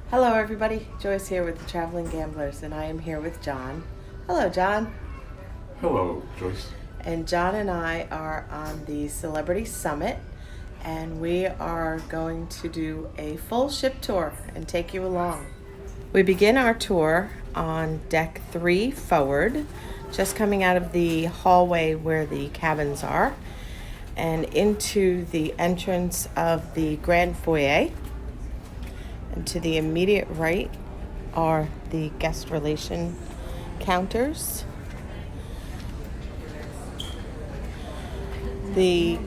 Hello everybody, Joyce here with the Traveling Gamblers, and I am here with John. Hello John. Hello, Joyce. And John and I are on the Celebrity Summit, and we are going to do a full ship tour and take you along. We begin our tour on deck 3 forward, just coming out of the hallway where the cabins are, and into the entrance of the grand foyer. And to the immediate right are the guest relation counters. The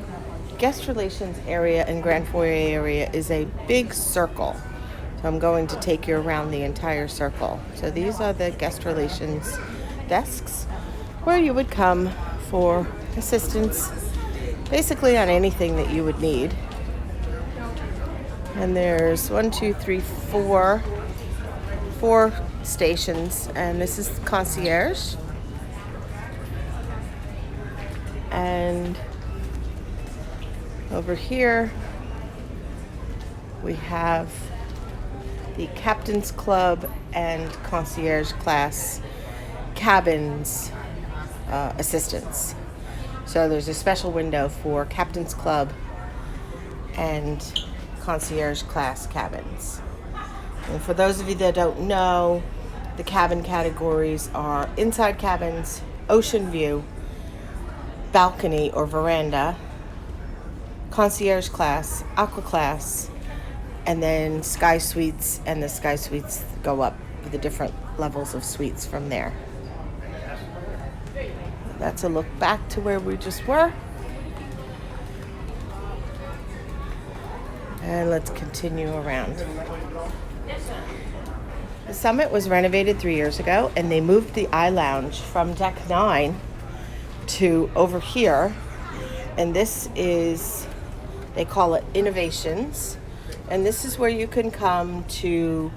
guest relations area and grand foyer area is a big circle. So I'm going to take you around the entire circle. So these are the guest relations desks where you would come for assistance basically on anything that you would need. And there's 4 stations, and this is concierge. And over here we have the Captain's Club and concierge class cabins assistance. So there's a special window for Captain's Club and concierge class cabins. And for those of you that don't know, the cabin categories are inside cabins, ocean view, balcony or veranda, concierge class, aqua class, and then sky suites, and the sky suites go up with the different levels of suites from there. That's a look back to where we just were. And let's continue around. The Summit was renovated 3 years ago, and they moved the eye lounge from deck 9 to over here. And this is, they call it Innovations. And this is where you can come to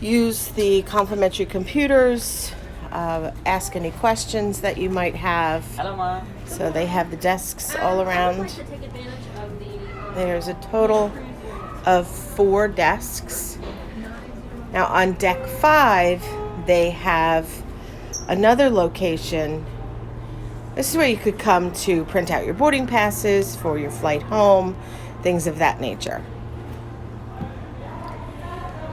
use the complimentary computers, ask any questions that you might have. Hello, Mom. So they have the desks all around. There's a total of 4 desks. Now on deck 5, they have another location. This is where you could come to print out your boarding passes for your flight home, things of that nature.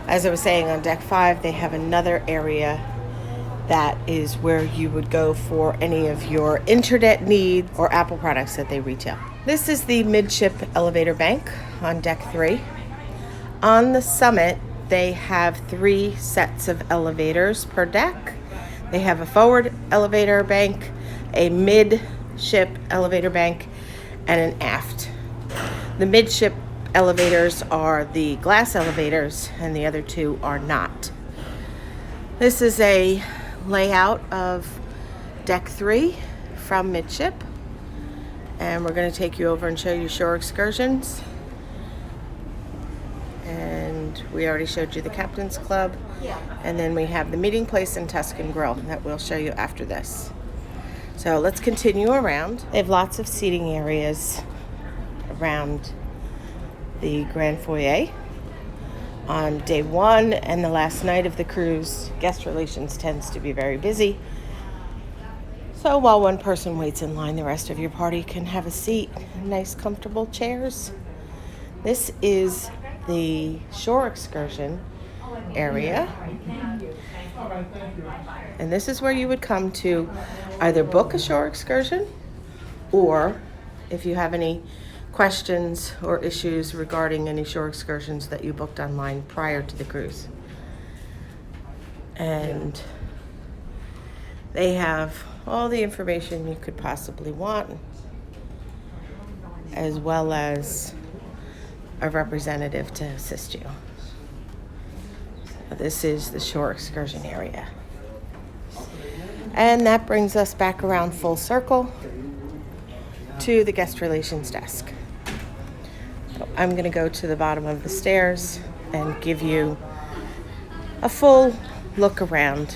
As I was saying, on deck 5, they have another area that is where you would go for any of your internet needs or Apple products that they retail. This is the midship elevator bank on deck 3. On the Summit, they have 3 sets of elevators per deck. They have a forward elevator bank, a midship elevator bank, and an aft. The midship elevators are the glass elevators, and the other 2 are not. This is a layout of deck 3 from midship, and we're going to take you over and show you shore excursions. And we already showed you the Captain's Club, and then we have the meeting place and Tuscan Grill that we'll show you after this. So let's continue around. They have lots of seating areas around the grand foyer. On day 1 and the last night of the cruise, guest relations tends to be very busy. So while one person waits in line, the rest of your party can have a seat in nice, comfortable chairs. This is the shore excursion area. And this is where you would come to either book a shore excursion, or if you have any questions or issues regarding any shore excursions that you booked online prior to the cruise. And they have all the information you could possibly want, as well as a representative to assist you. So this is the shore excursion area. And that brings us back around full circle to the guest relations desk. So I'm going to go to the bottom of the stairs and give you a full look around.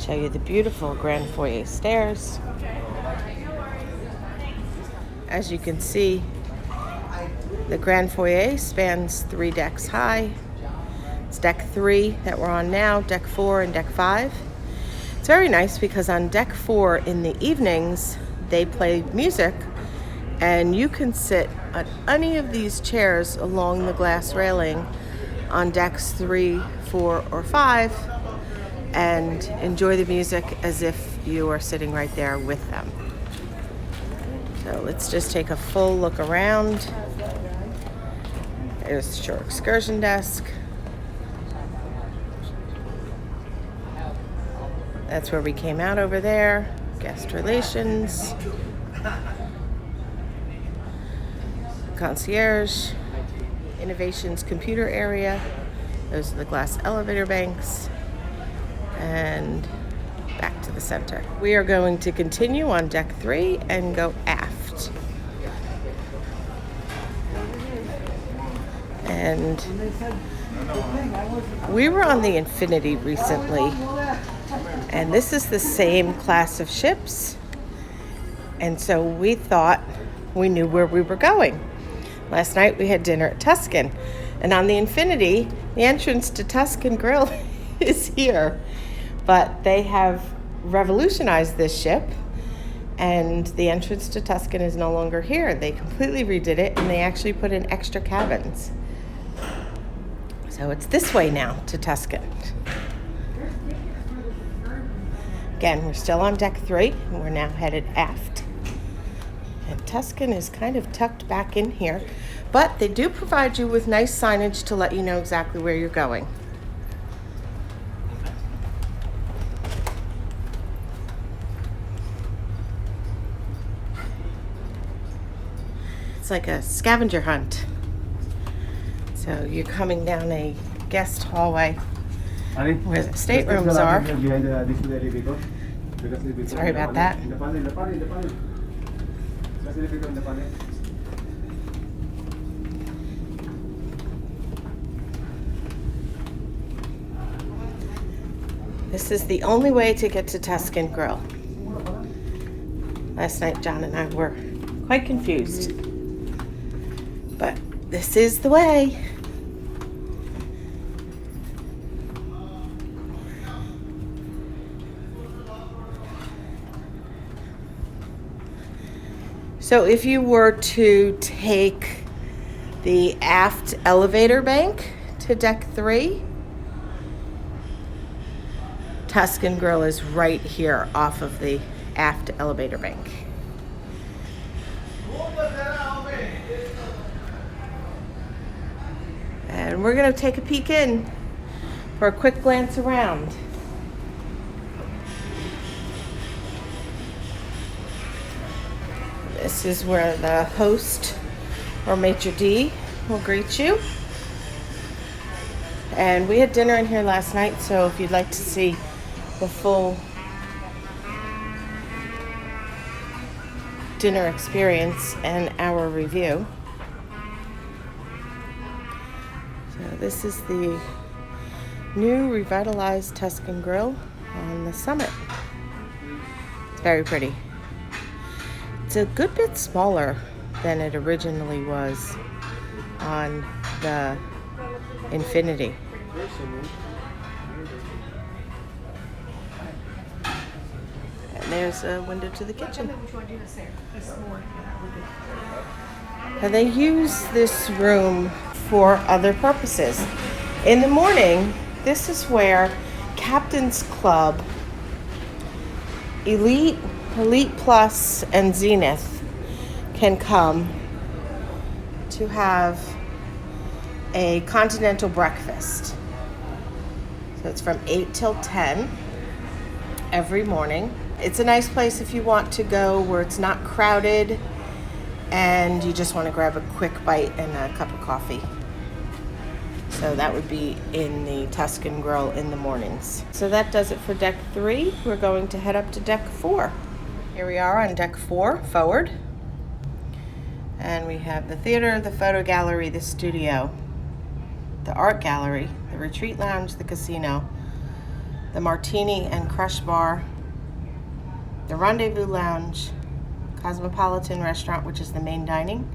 Show you the beautiful grand foyer stairs. As you can see, the grand foyer spans 3 decks high. It's deck 3 that we're on now, deck 4 and deck 5. It's very nice because on deck 4 in the evenings, they play music and you can sit on any of these chairs along the glass railing on decks 3, 4, or 5 and enjoy the music as if you are sitting right there with them. So let's just take a full look around. There's your excursion desk. That's where we came out over there. Guest relations. Concierge. Innovations computer area. Those are the glass elevator banks. And back to the center. We are going to continue on deck 3 and go aft. And we were on the Infinity recently. And this is the same class of ships. And so we thought we knew where we were going. Last night we had dinner at Tuscan. And on the Infinity, the entrance to Tuscan Grill is here. But they have revolutionized this ship. And the entrance to Tuscan is no longer here. They completely redid it and they actually put in extra cabins. So it's this way now to Tuscan. Again, we're still on deck 3, and we're now headed aft. And Tuscan is kind of tucked back in here, but they do provide you with nice signage to let you know exactly where you're going. It's like a scavenger hunt. So you're coming down a guest hallway where the staterooms are. Sorry about that. This is the only way to get to Tuscan Grill. Last night John and I were quite confused. But this is the way. So if you were to take the aft elevator bank to deck 3, Tuscan Grill is right here off of the aft elevator bank. And we're going to take a peek in for a quick glance around. This is where the host or maitre d' will greet you. And we had dinner in here last night, so if you'd like to see the full dinner experience and our review. So this is the new revitalized Tuscan Grill on the summit. It's very pretty. It's a good bit smaller than it originally was on the Infinity. And there's a window to the kitchen. And they use this room for other purposes. In the morning, this is where Captain's Club, Elite Plus, and Zenith can come to have a continental breakfast. So it's from 8 till 10 every morning. It's a nice place if you want to go where it's not crowded and you just want to grab a quick bite and a cup of coffee. So that would be in the Tuscan Grill in the mornings. So that does it for deck 3. We're going to head up to deck 4. Here we are on deck 4, forward. And we have the theater, the photo gallery, the studio, the art gallery, the retreat lounge, the casino, the the Martini and Crush Bar, the Rendezvous Lounge, Cosmopolitan Restaurant, which is the main dining,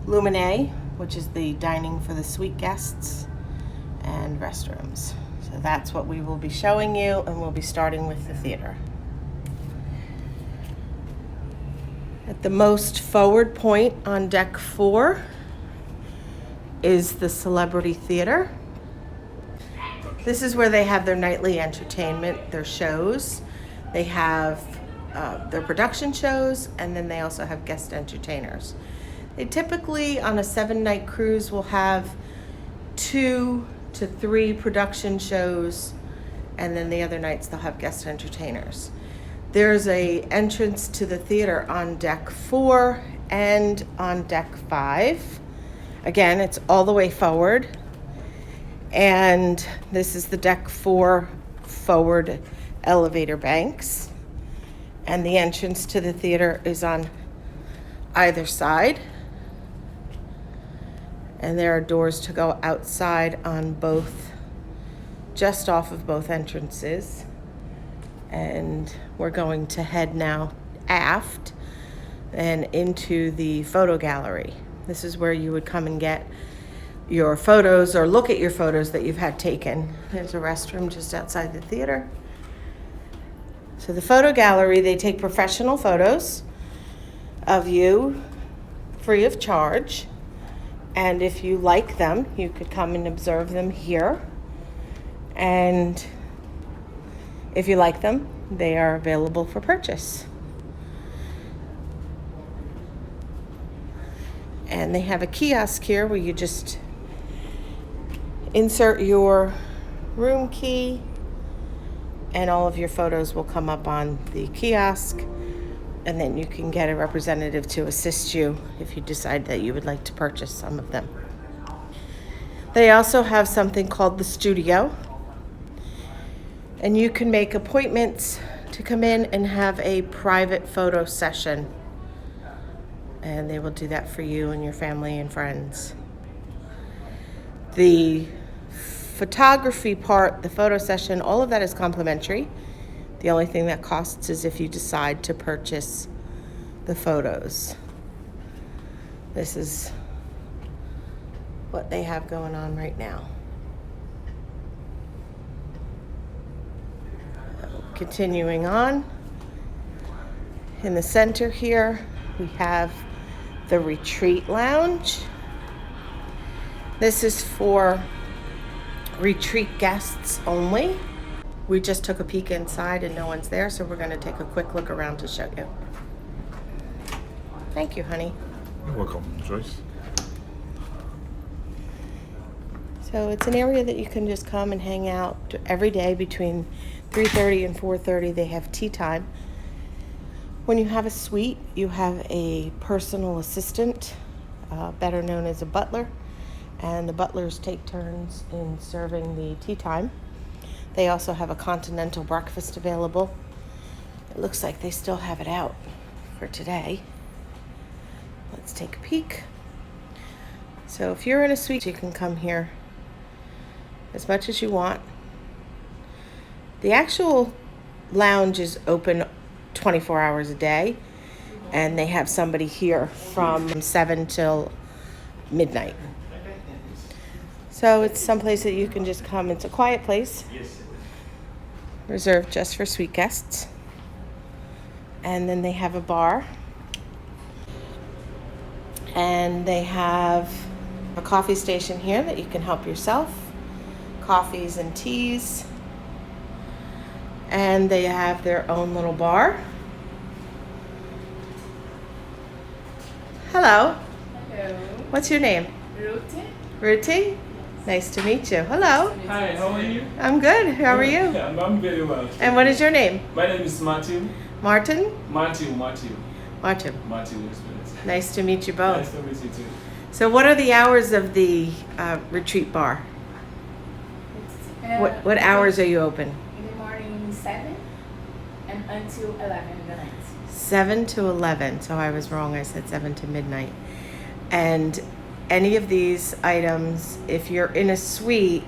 Luminae, which is the dining for the suite guests, and restrooms. So that's what we will be showing you, and we'll be starting with the theater. At the most forward point on deck 4 is the Celebrity Theater. This is where they have their nightly entertainment, their shows. They have their production shows, and then they also have guest entertainers. They typically, on a 7-night cruise, will have 2 to 3 production shows, and then the other nights they'll have guest entertainers. There's a entrance to the theater on deck 4 and on deck 5. Again, it's all the way forward. And this is the deck 4 forward elevator banks. And the entrance to the theater is on either side. And there are doors to go outside on both, just off of both entrances. And we're going to head now aft and into the photo gallery. This is where you would come and get your photos or look at your photos that you've had taken. There's a restroom just outside the theater. So the photo gallery, they take professional photos of you free of charge. And if you like them, you could come and observe them here. And if you like them, they are available for purchase. And they have a kiosk here where you just insert your room key and all of your photos will come up on the kiosk, and then you can get a representative to assist you if you decide that you would like to purchase some of them. They also have something called the studio, and you can make appointments to come in and have a private photo session. And they will do that for you and your family and friends. The photography part, the photo session, all of that is complimentary. The only thing that costs is if you decide to purchase the photos. This is what they have going on right now. Continuing on, in the center here, we have the Retreat Lounge. This is for retreat guests only. We just took a peek inside and no one's there, so we're going to take a quick look around to show you. Thank you, honey. You're welcome, Joyce. So it's an area that you can just come and hang out every day between 3:30 and 4:30. They have tea time. When you have a suite, you have a personal assistant, better known as a butler, and the butlers take turns in serving the tea time. They also have a continental breakfast available. It looks like they still have it out for today. Let's take a peek. So if you're in a suite, you can come here as much as you want. The actual lounge is open 24 hours a day, and they have somebody here from 7 till midnight. So it's someplace that you can just come. It's a quiet place, reserved just for suite guests. And then they have a bar, and they have a coffee station here that you can help yourself, coffees and teas. And they have their own little bar. Hello. Hello. What's your name? Ruti. Ruti? Nice to meet you. Hello. Hi, how are you? I'm good. How are you? I'm very well. And what is your name? My name is Matthew. Martin? Matthew. Martin. Matthew Experience. Nice to meet you both. Nice to meet you too. So what are the hours of the retreat bar? What hours are you open? In the morning 7 and until 11 in the night. 7 to 11. So I was wrong. I said 7 to midnight. And any of these items, if you're in a suite,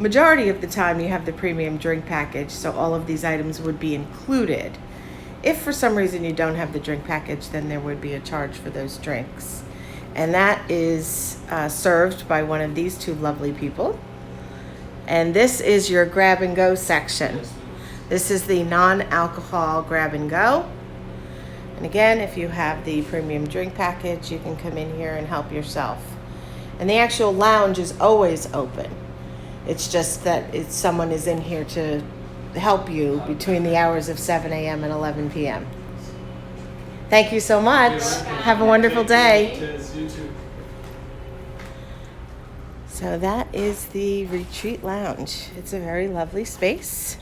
majority of the time you have the premium drink package, so all of these items would be included. If for some reason you don't have the drink package, then there would be a charge for those drinks. And that is served by one of these two lovely people. And this is your grab and go section. This is the non-alcohol grab and go. And again, if you have the premium drink package, you can come in here and help yourself. And the actual lounge is always open. It's just that someone is in here to help you between the hours of 7 a.m. and 11 p.m. Thank you so much. Have a wonderful day. Cheers, you too. So that is the retreat lounge. It's a very lovely space.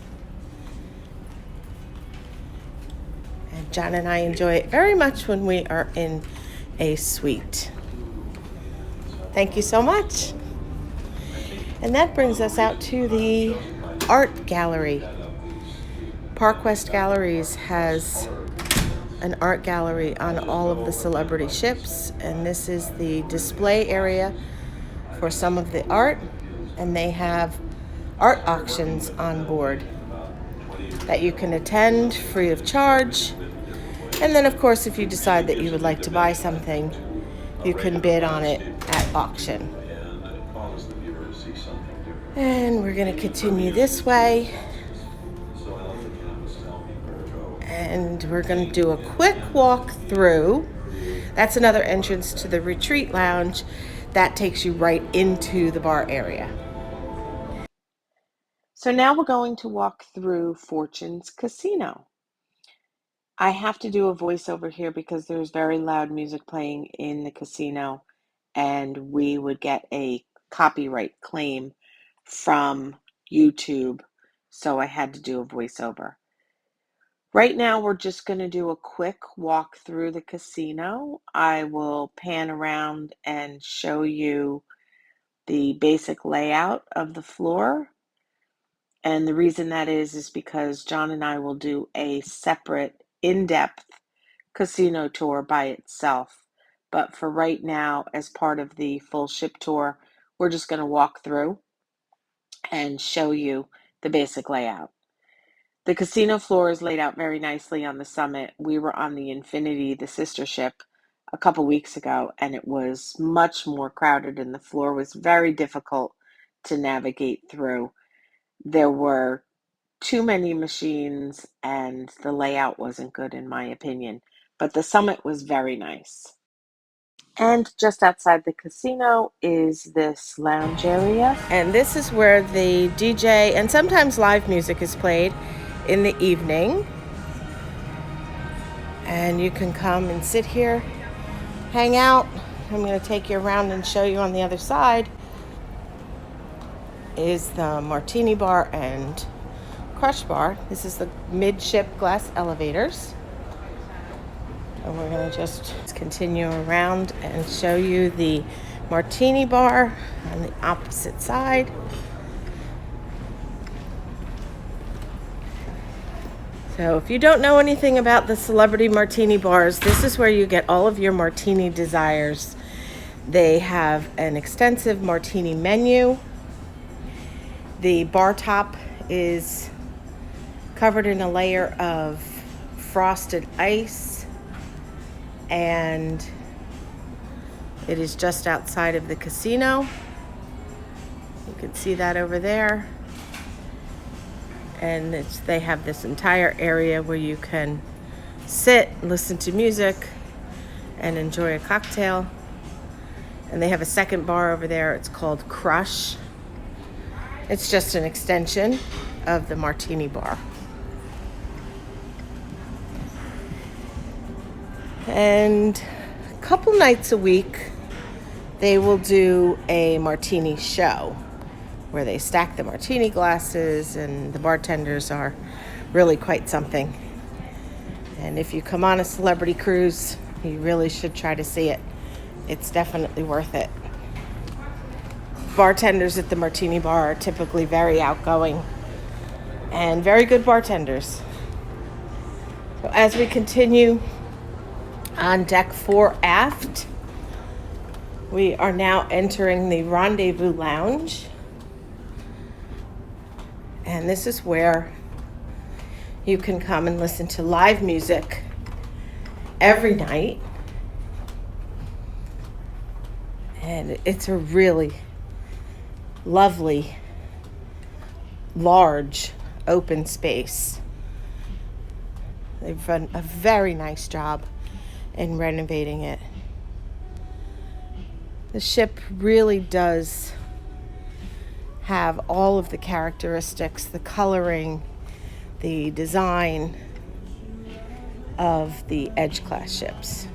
And John and I enjoy it very much when we are in a suite. Thank you so much. And that brings us out to the art gallery. Park West Galleries has an art gallery on all of the celebrity ships, and this is the display area for some of the art, and they have art auctions on board that you can attend free of charge. And then of course, if you decide that you would like to buy something, you can bid on it at auction. And we're going to continue this way. And we're going to do a quick walk through. That's another entrance to the retreat lounge. That takes you right into the bar area. So now we're going to walk through Fortune's Casino. I have to do a voiceover here because there's very loud music playing in the casino, and we would get a copyright claim from YouTube, so I had to do a voiceover. Right now, we're just going to do a quick walk through the casino. I will pan around and show you the basic layout of the floor. And the reason that is because John and I will do a separate in-depth casino tour by itself. But for right now, as part of the full ship tour, we're just going to walk through and show you the basic layout. The casino floor is laid out very nicely on the summit. We were on the Infinity, the sister ship, a couple weeks ago, and it was much more crowded, and the floor was very difficult to navigate through. There were too many machines, and the layout wasn't good in my opinion, but the summit was very nice. And just outside the casino is this lounge area. And this is where the DJ and sometimes live music is played in the evening. And you can come and sit here, hang out. I'm going to take you around and show you on the other side is the martini bar and crush bar. This is the midship glass elevators. And we're going to just continue around and show you the martini bar on the opposite side. So if you don't know anything about the celebrity martini bars, this is where you get all of your martini desires. They have an extensive martini menu. The bar top is covered in a layer of frosted ice, and it is just outside of the casino. You can see that over there. And they have this entire area where you can sit, listen to music, and enjoy a cocktail. And they have a second bar over there. It's called Crush. It's just an extension of the martini bar. And a couple nights a week, they will do a martini show where they stack the martini glasses, and the bartenders are really quite something. And if you come on a celebrity cruise, you really should try to see it. It's definitely worth it. Bartenders at the martini bar are typically very outgoing and very good bartenders. So as we continue on deck 4 aft, we are now entering the Rendezvous Lounge. And this is where you can come and listen to live music every night. And it's a really lovely, large, open space. They've done a very nice job in renovating it. The ship really does have all of the characteristics, the coloring, the design of the Edge class ships.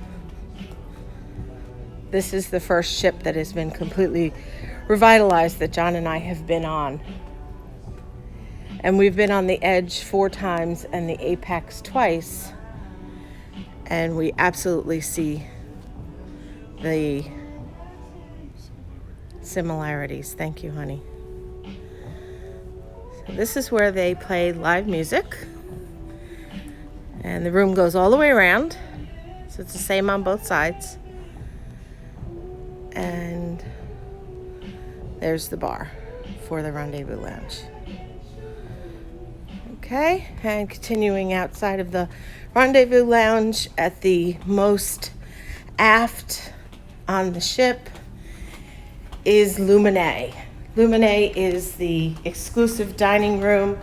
This is the first ship that has been completely revitalized that John and I have been on. And we've been on the Edge 4 times and the Apex twice. And we absolutely see the similarities. Thank you, honey. So this is where they play live music. And the room goes all the way around. So it's the same on both sides. And there's the bar for the Rendezvous Lounge. Okay, and continuing outside of the Rendezvous Lounge at the most aft on the ship is Luminae. Luminae is the exclusive dining room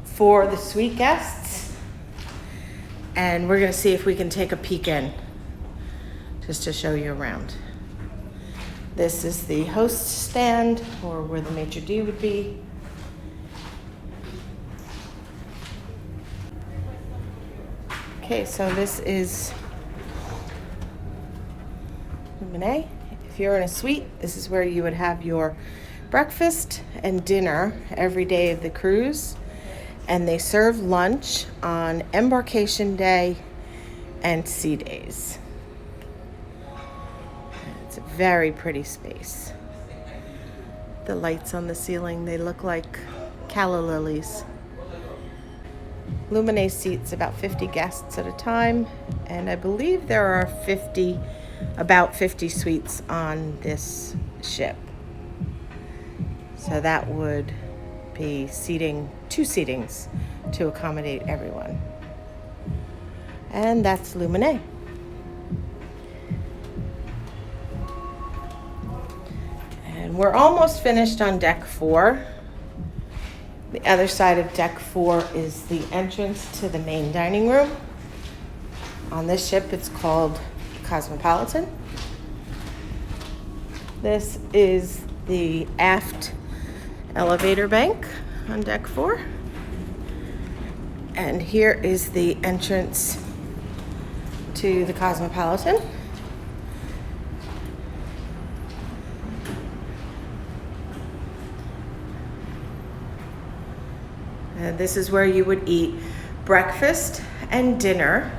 for the suite guests. And we're going to see if we can take a peek in just to show you around. This is the host stand, or where the maitre d' would be. Okay, so this is Luminae. If you're in a suite, this is where you would have your breakfast and dinner every day of the cruise. And they serve lunch on embarkation day and sea days. It's a very pretty space. The lights on the ceiling, they look like calla lilies. Luminae seats about 50 guests at a time, and I believe there are about 50 suites on this ship. So that would be two seatings to accommodate everyone. And that's Luminae. And we're almost finished on deck 4. The other side of deck 4 is the entrance to the main dining room. On this ship, it's called Cosmopolitan. This is the aft elevator bank on deck 4. And here is the entrance to the Cosmopolitan. This is where you would eat breakfast and dinner.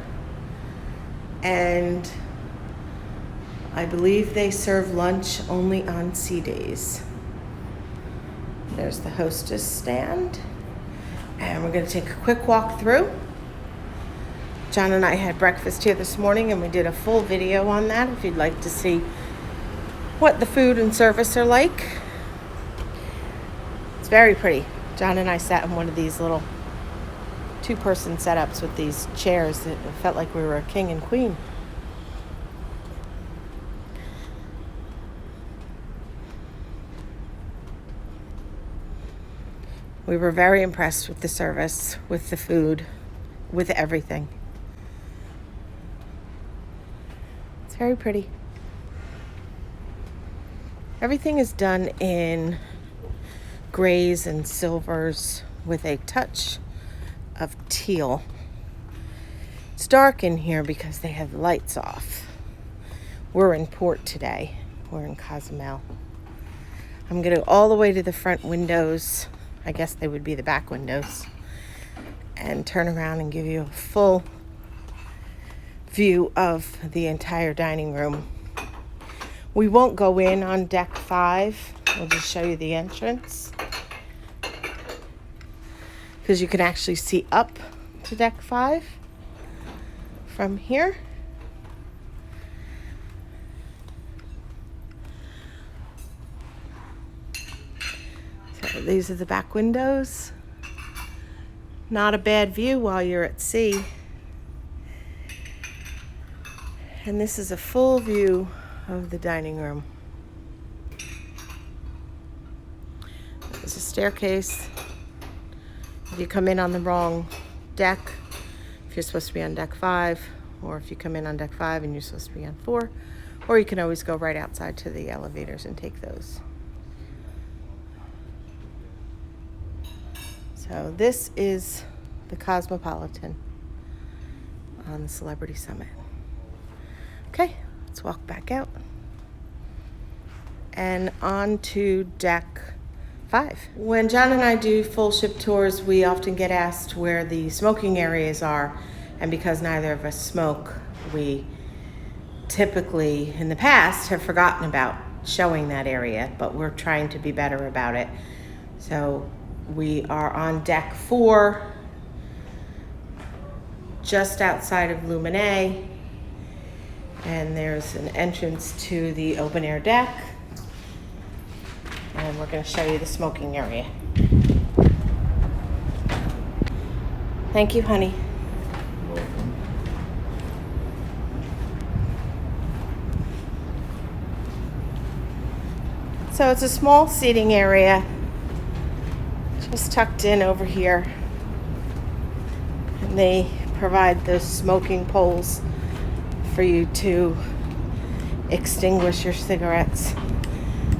And I believe they serve lunch only on sea days. There's the hostess stand. And we're going to take a quick walk through. John and I had breakfast here this morning, and we did a full video on that if you'd like to see what the food and service are like. It's very pretty. John and I sat in one of these little 2-person setups with these chairs that felt like we were a king and queen. We were very impressed with the service, with the food, with everything. It's very pretty. Everything is done in grays and silvers with a touch of teal. It's dark in here because they have lights off. We're in port today. We're in Cozumel. I'm going to go all the way to the front windows. I guess they would be the back windows. And turn around and give you a full view of the entire dining room. We won't go in on deck 5. We'll just show you the entrance. Because you can actually see up to deck 5 from here. So these are the back windows. Not a bad view while you're at sea. And this is a full view of the dining room. There's a staircase. If you come in on the wrong deck, if you're supposed to be on deck 5, or if you come in on deck 5 and you're supposed to be on 4, or you can always go right outside to the elevators and take those. So this is the Cosmopolitan on the Celebrity Summit. Okay, let's walk back out and on to deck 5. When John and I do full ship tours, we often get asked where the smoking areas are, and because neither of us smoke, we typically in the past have forgotten about showing that area, but we're trying to be better about it. So we are on deck 4, just outside of Luminae, and there's an entrance to the open air deck, and we're going to show you the smoking area. Thank you, honey. So it's a small seating area, just tucked in over here. And they provide those smoking poles for you to extinguish your cigarettes.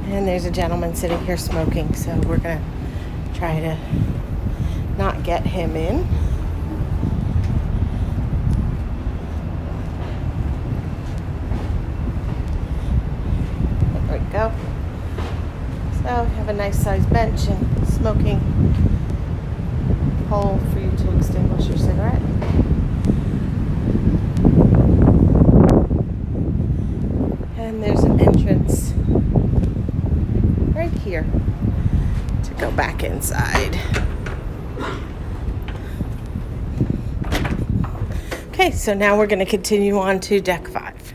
And there's a gentleman sitting here smoking, so we're gonna try to not get him in. There we go. So we have a nice sized bench and smoking hole for you to extinguish your cigarette. And there's an entrance right here to go back inside. Okay, so now we're going to continue on to deck 5.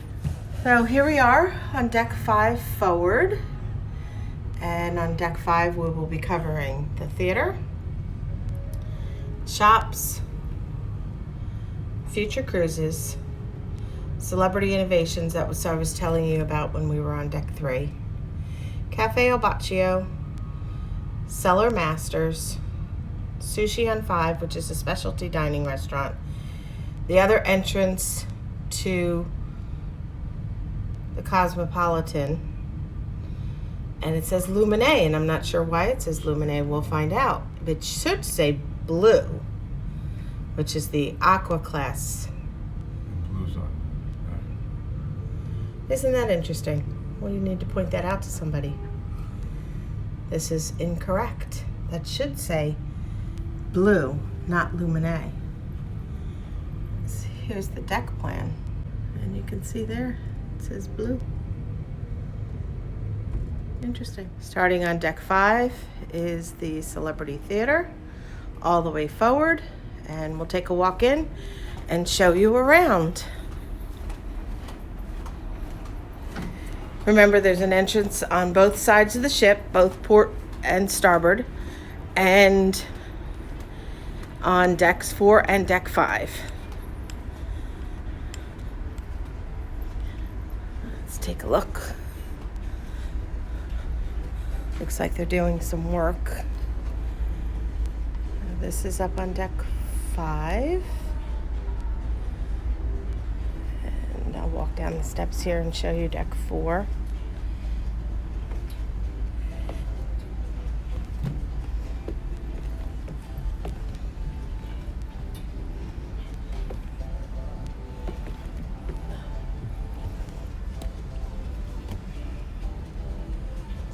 So here we are on deck 5 forward. And on deck 5, we will be covering the theater, shops, future cruises, celebrity innovations, that was I was telling you about when we were on deck 3, Cafe El Baccio, Cellar Masters, Sushi on 5, which is a specialty dining restaurant, the other entrance to the Cosmopolitan. And it says Luminae, and I'm not sure why it says Luminae. We'll find out. It should say Blue, which is the Aqua class. Blue's on. Isn't that interesting? Well, you need to point that out to somebody. This is incorrect. That should say Blue, not Luminae. So here's the deck plan. And you can see there, it says Blue. Interesting. Starting on deck 5 is the Celebrity Theater, all the way forward, and we'll take a walk in and show you around. Remember, there's an entrance on both sides of the ship, both port and starboard, and on decks 4 and deck 5. Let's take a look. Looks like they're doing some work. This is up on deck 5. And I'll walk down the steps here and show you deck 4.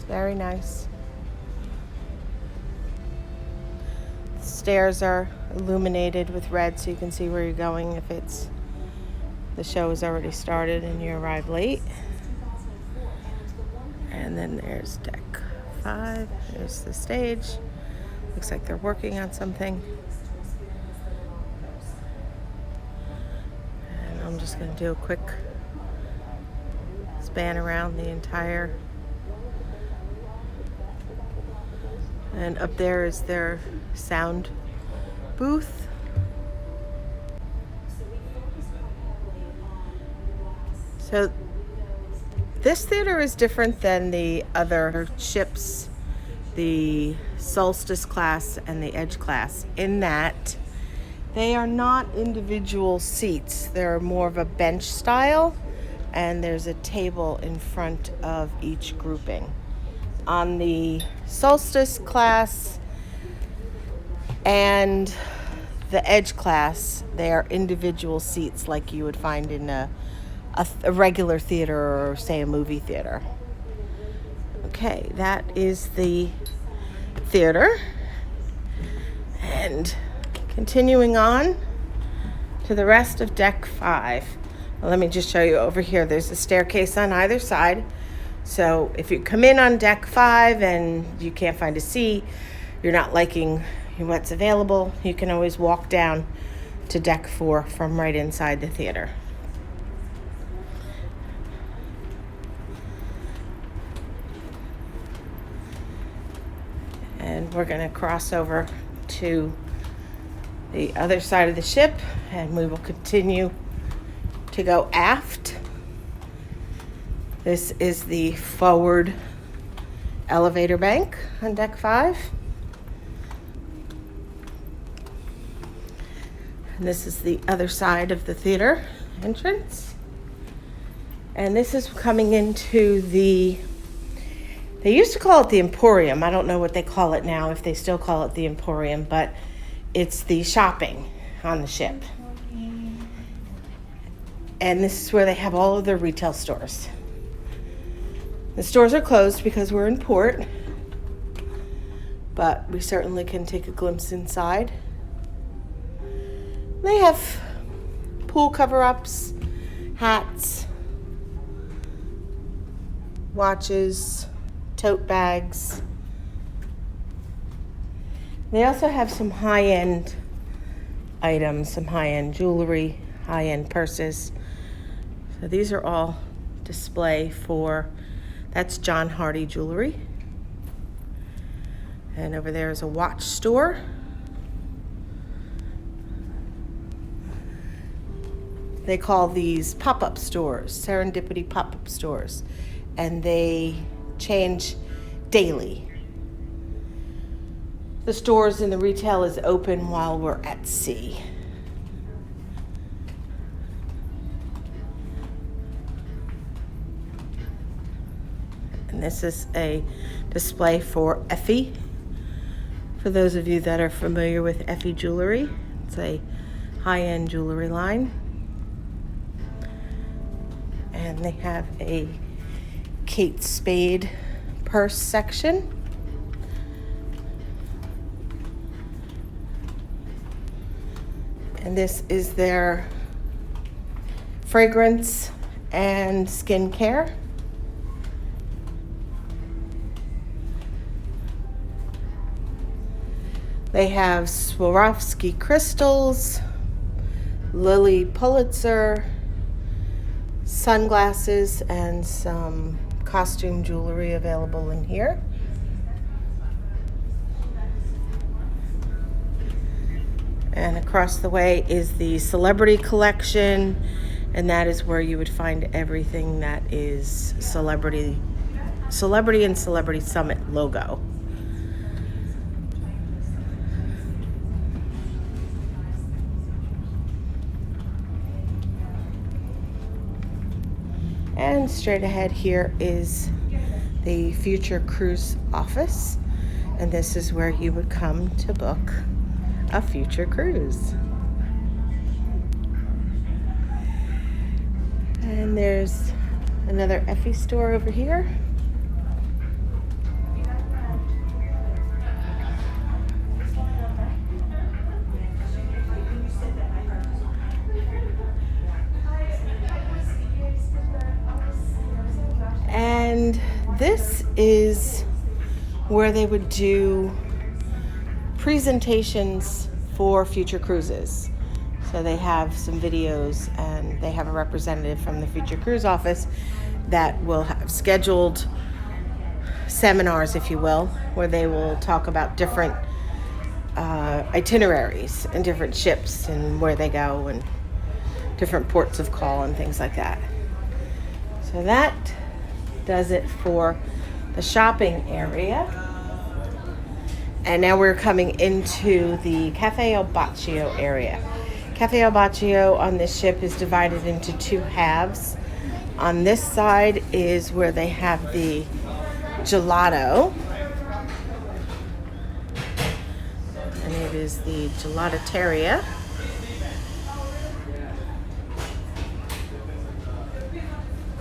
Very nice. The stairs are illuminated with red so you can see where you're going if it's the show has already started and you arrive late. And then there's deck 5. There's the stage. Looks like they're working on something. And I'm just going to do a quick span around the entire. And up there is their sound booth. So this theater is different than the other ships, the Solstice class and the Edge class, in that they are not individual seats. They're more of a bench style, and there's a table in front of each grouping. On the Solstice class and the Edge class, they are individual seats like you would find in a regular theater or, say, a movie theater. Okay, that is the theater. And continuing on to the rest of deck 5. Well, let me just show you over here. There's a staircase on either side. So if you come in on deck 5 and you can't find a seat, you're not liking what's available, you can always walk down to deck 4 from right inside the theater. And we're going to cross over to the other side of the ship, and we will continue to go aft. This is the forward elevator bank on deck 5. And this is the other side of the theater entrance. And this is coming into the, they used to call it the Emporium. I don't know what they call it now, if they still call it the Emporium, but it's the shopping on the ship. And this is where they have all of their retail stores. The stores are closed because we're in port, but we certainly can take a glimpse inside. They have pool cover-ups, hats, watches, tote bags. They also have some high-end items, some high-end jewelry, high-end purses. So these are all display for, that's John Hardy jewelry. And over there is a watch store. They call these pop-up stores, serendipity pop-up stores, and they change daily. The stores and the retail is open while we're at sea. And this is a display for Effie. For those of you that are familiar with Effie jewelry, it's a high-end jewelry line. And they have a Kate Spade purse section. And this is their fragrance and skincare. They have Swarovski crystals, Lily Pulitzer, sunglasses, and some costume jewelry available in here. And across the way is the celebrity collection, and that is where you would find everything that is celebrity and Celebrity Summit logo. And straight ahead here is the Future Cruise office, and this is where you would come to book a future cruise. And there's another Effie store over here. And this is where they would do presentations for future cruises. So they have some videos, and they have a representative from the Future Cruise office that will have scheduled seminars, if you will, where they will talk about different itineraries and different ships and where they go and different ports of call and things like that. So that does it for the shopping area. And now we're coming into the Cafe El Baccio area. Cafe El Baccio on this ship is divided into two halves. On this side is where they have the gelato. And it is the Gelateria.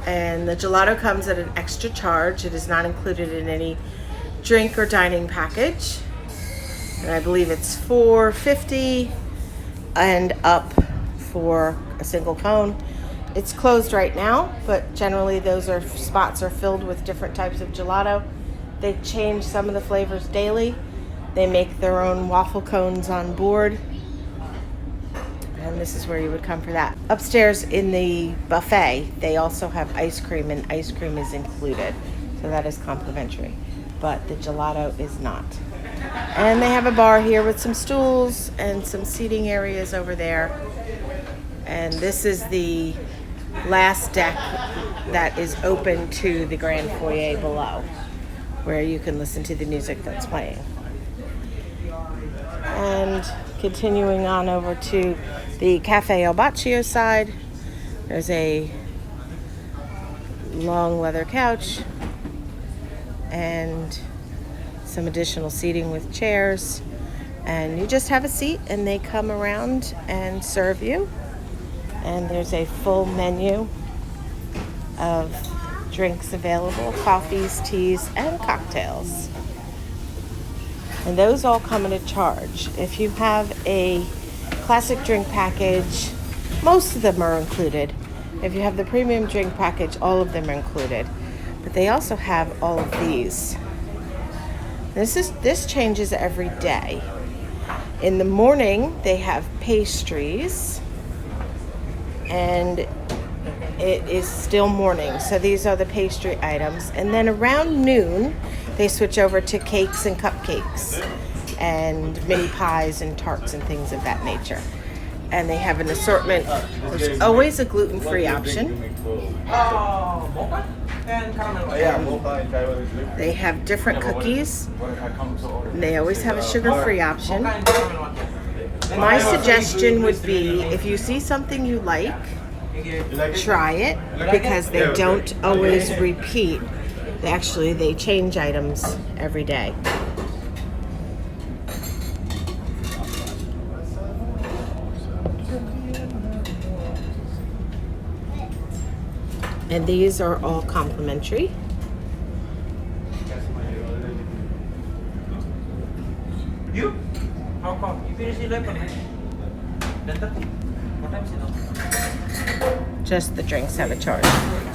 And the gelato comes at an extra charge. It is not included in any drink or dining package. And I believe it's $4.50 and up for a single cone. It's closed right now, but generally those spots are filled with different types of gelato. They change some of the flavors daily. They make their own waffle cones on board. And this is where you would come for that. Upstairs in the buffet, they also have ice cream, and ice cream is included. So that is complimentary, but the gelato is not. And they have a bar here with some stools and some seating areas over there. And this is the last deck that is open to the grand foyer below, where you can listen to the music that's playing. And continuing on over to the Cafe El Baccio side, there's a long leather couch and some additional seating with chairs, and you just have a seat and they come around and serve you. And there's a full menu of drinks available, coffees, teas, and cocktails. And those all come at a charge. If you have a classic drink package, most of them are included. If you have the premium drink package, all of them are included. But they also have all of these. This changes every day. In the morning, they have pastries, and it is still morning, so these are the pastry items. And then around noon, they switch over to cakes and cupcakes and mini pies and tarts and things of that nature. And they have an assortment. There's always a gluten-free option. They have different cookies. They always have a sugar-free option. My suggestion would be, if you see something you like, try it, because they don't always repeat. Actually, they change items every day. And these are all complimentary. You? How come? You finish 11, right? 10:30. What time is it now? Just the drinks have a charge.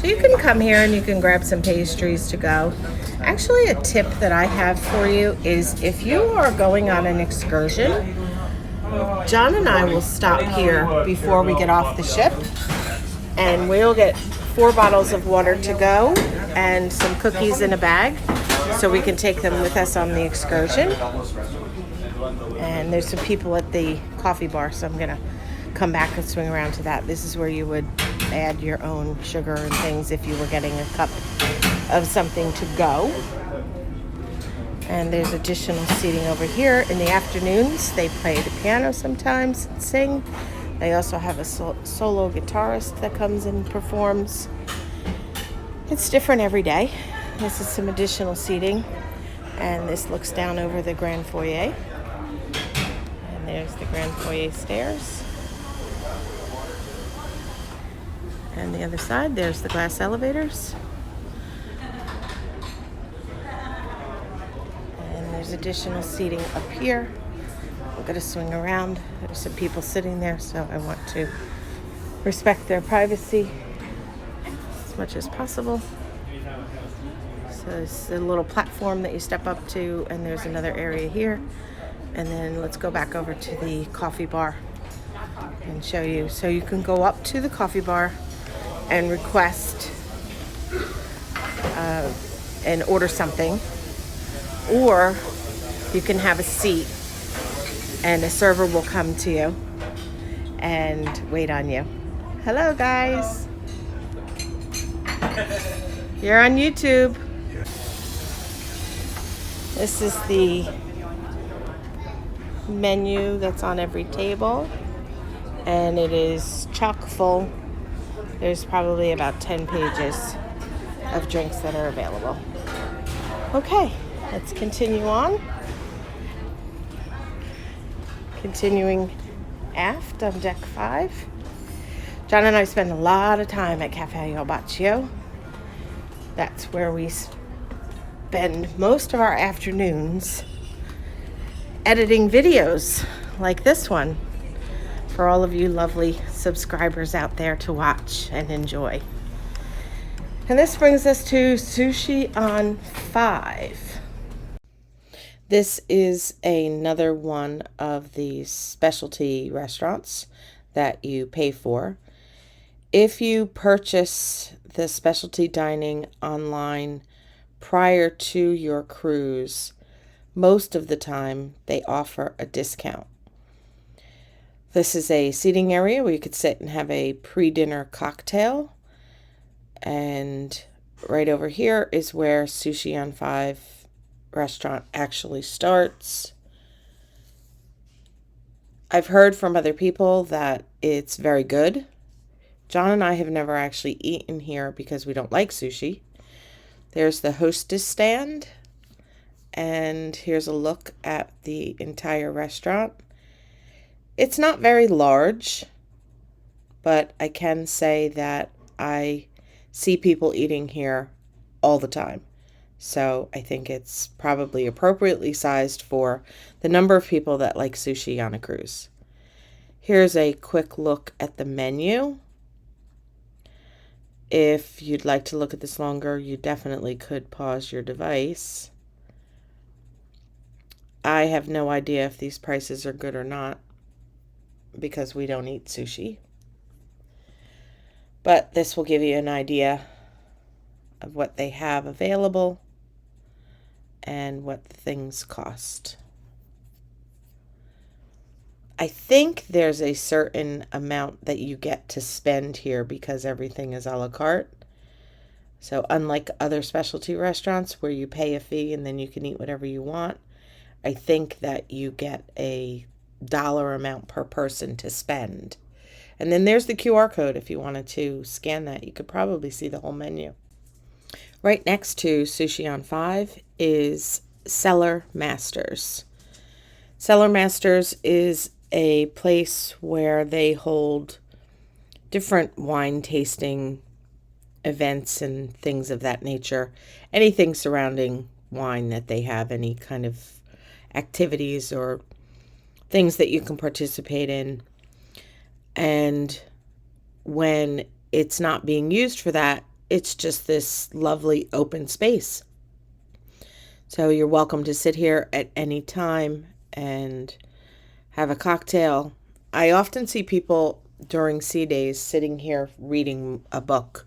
So you can come here and you can grab some pastries to go. Actually, a tip that I have for you is, if you are going on an excursion, John and I will stop here before we get off the ship, and we'll get 4 bottles of water to go and some cookies in a bag, so we can take them with us on the excursion. And there's some people at the coffee bar, so I'm gonna come back and swing around to that. This is where you would add your own sugar and things if you were getting a cup of something to go. And there's additional seating over here. In the afternoons, they play the piano sometimes and sing. They also have a solo guitarist that comes and performs. It's different every day. This is some additional seating, and this looks down over the grand foyer. And there's the grand foyer stairs. And the other side, there's the glass elevators. And there's additional seating up here. I'm going to swing around. There's some people sitting there, so I want to respect their privacy as much as possible. So there's a little platform that you step up to, and there's another area here. And then let's go back over to the coffee bar and show you. So you can go up to the coffee bar and request and order something, or you can have a seat and a server will come to you and wait on you. Hello, guys. You're on YouTube. This is the menu that's on every table, and it is chock full. There's probably about 10 pages of drinks that are available. Okay, let's continue on. Continuing aft on deck 5. John and I spend a lot of time at Cafe Al Baccio. That's where we spend most of our afternoons editing videos like this one for all of you lovely subscribers out there to watch and enjoy. And this brings us to Sushi on 5. This is another one of these specialty restaurants that you pay for. If you purchase the specialty dining online prior to your cruise, most of the time they offer a discount. This is a seating area where you could sit and have a pre-dinner cocktail. And right over here is where Sushi on 5 restaurant actually starts. I've heard from other people that it's very good. John and I have never actually eaten here because we don't like sushi. There's the hostess stand, and here's a look at the entire restaurant. It's not very large, but I can say that I see people eating here all the time. So I think it's probably appropriately sized for the number of people that like sushi on a cruise. Here's a quick look at the menu. If you'd like to look at this longer, you definitely could pause your device. I have no idea if these prices are good or not because we don't eat sushi. But this will give you an idea of what they have available and what things cost. I think there's a certain amount that you get to spend here because everything is a la carte. So unlike other specialty restaurants where you pay a fee and then you can eat whatever you want, I think that you get a dollar amount per person to spend. And then there's the QR code if you wanted to scan that. You could probably see the whole menu. Right next to Sushi on 5 is Cellar Masters. Cellar Masters is a place where they hold different wine tasting events and things of that nature. Anything surrounding wine that they have, any kind of activities or things that you can participate in. And when it's not being used for that, it's just this lovely open space. So you're welcome to sit here at any time and have a cocktail. I often see people during sea days sitting here reading a book.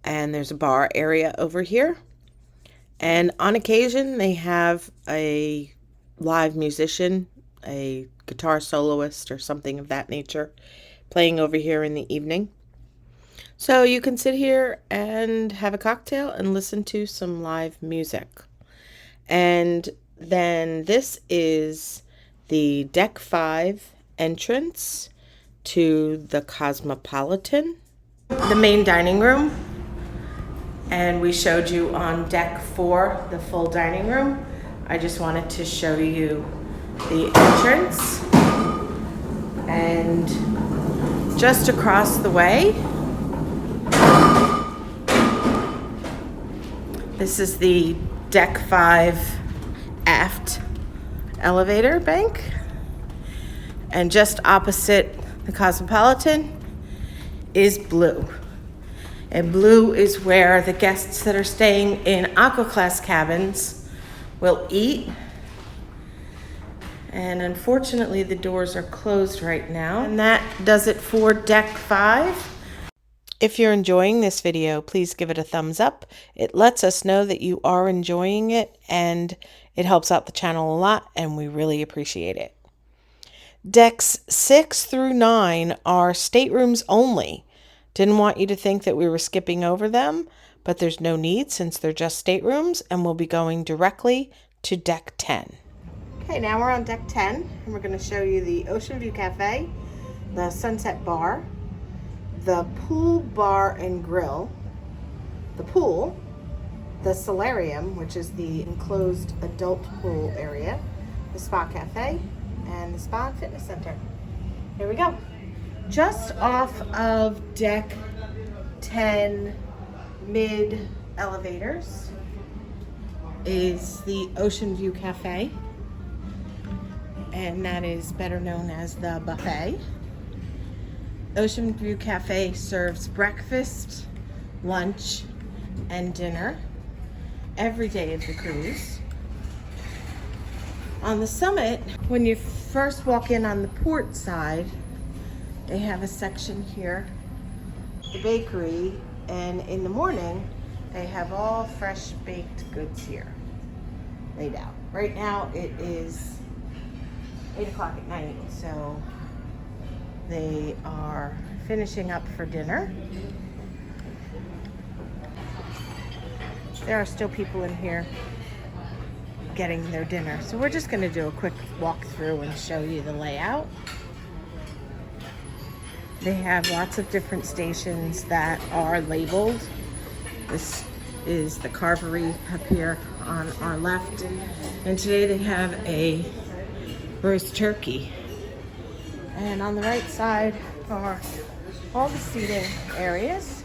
And there's a bar area over here. And on occasion, they have a live musician, a guitar soloist or something of that nature, playing over here in the evening. So you can sit here and have a cocktail and listen to some live music. And then this is the Deck 5 entrance to the Cosmopolitan, the main dining room. And we showed you on Deck 4, the full dining room. I just wanted to show you the entrance. And just across the way, this is the Deck 5 aft elevator bank. And just opposite the Cosmopolitan is Blue. And Blue is where the guests that are staying in Aqua Class cabins will eat. And unfortunately, the doors are closed right now. And that does it for Deck 5. If you're enjoying this video, please give it a thumbs up. It lets us know that you are enjoying it, and it helps out the channel a lot, and we really appreciate it. Decks 6 through 9 are staterooms only. Didn't want you to think that we were skipping over them, but there's no need since they're just staterooms, and we'll be going directly to deck 10. Okay, now we're on deck 10, and we're going to show you the Ocean View Cafe, the Sunset Bar, the Pool Bar and Grill, the pool, the solarium, which is the enclosed adult pool area, the Spa Cafe, and the Spa and Fitness Center. Here we go. Just off of deck 10 mid elevators is the Ocean View Cafe, and that is better known as the buffet. Ocean View Cafe serves breakfast, lunch, and dinner every day of the cruise. On the summit, when you first walk in on the port side, they have a section here, the bakery, and in the morning, they have all fresh baked goods here laid out. Right now, it is 8 o'clock at night, so they are finishing up for dinner. There are still people in here getting their dinner. So we're just going to do a quick walkthrough and show you the layout. They have lots of different stations that are labeled. This is the carvery up here on our left. And today they have a roast turkey. And on the right side are all the seating areas.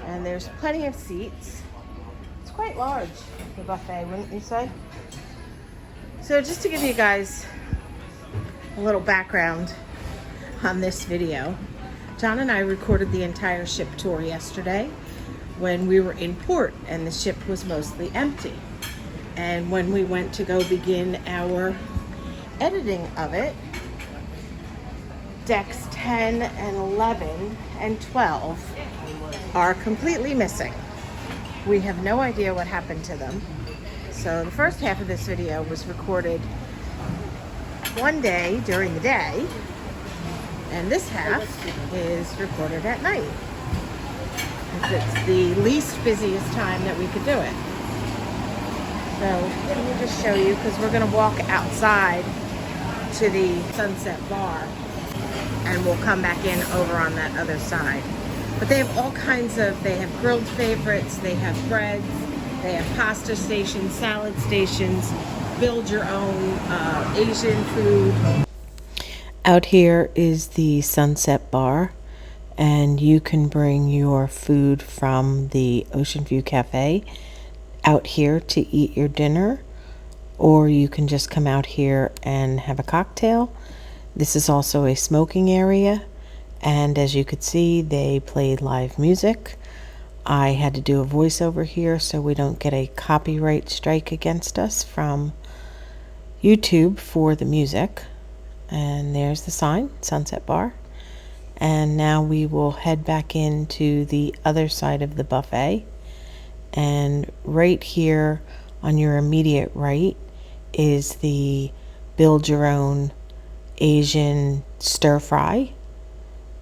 And there's plenty of seats. It's quite large, the buffet, wouldn't you say? So just to give you guys a little background on this video, John and I recorded the entire ship tour yesterday when we were in port and the ship was mostly empty. And when we went to go begin our editing of it, decks 10 and 11 and 12 are completely missing. We have no idea what happened to them. So the first half of this video was recorded one day during the day, and this half is recorded at night. It's the least busiest time that we could do it. So let me just show you, because we're going to walk outside to the Sunset Bar, and we'll come back in over on that other side. But they have all kinds of, they have grilled favorites, they have breads, they have pasta stations, salad stations, build your own Asian food. Out here is the Sunset Bar, and you can bring your food from the Ocean View Cafe out here to eat your dinner, or you can just come out here and have a cocktail. This is also a smoking area, and as you could see, they played live music. I had to do a voiceover here so we don't get a copyright strike against us from YouTube for the music. And there's the sign, Sunset Bar. And now we will head back into the other side of the buffet. And right here on your immediate right is the build your own Asian stir fry.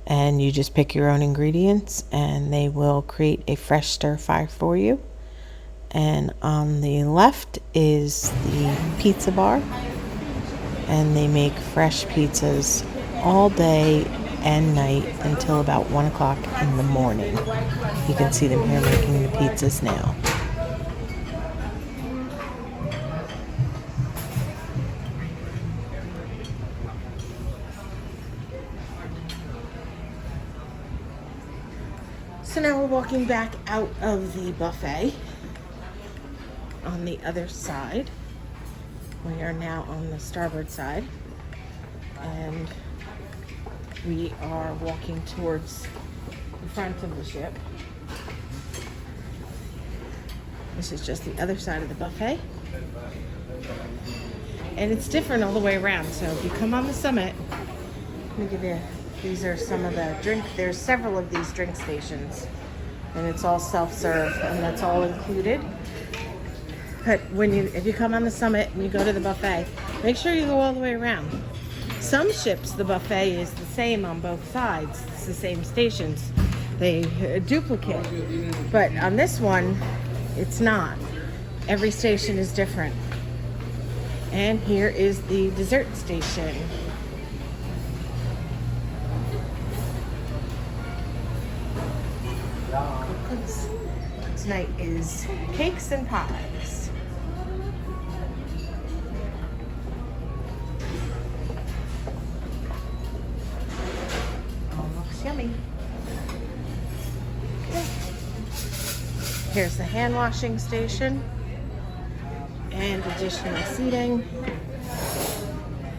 And you just pick your own ingredients and they will create a fresh stir fry for you. And on the left is the pizza bar, and they make fresh pizzas all day and night until about 1 o'clock in the morning. You can see them here making the pizzas now. So now we're walking back out of the buffet on the other side. We are now on the starboard side, and we are walking towards the front of the ship. This is just the other side of the buffet. And it's different all the way around. So if you come on the summit, let me give you, these are some of the there's several of these drink stations, and it's all self-serve, and that's all included. But if you come on the summit and you go to the buffet, make sure you go all the way around Some ships, the buffet is the same on both sides. It's the same stations. They duplicate. But on this one, it's not. Every station is different. And here is the dessert station. Tonight is cakes and pies. Oh, looks yummy. Okay. Here's the hand washing station and additional seating.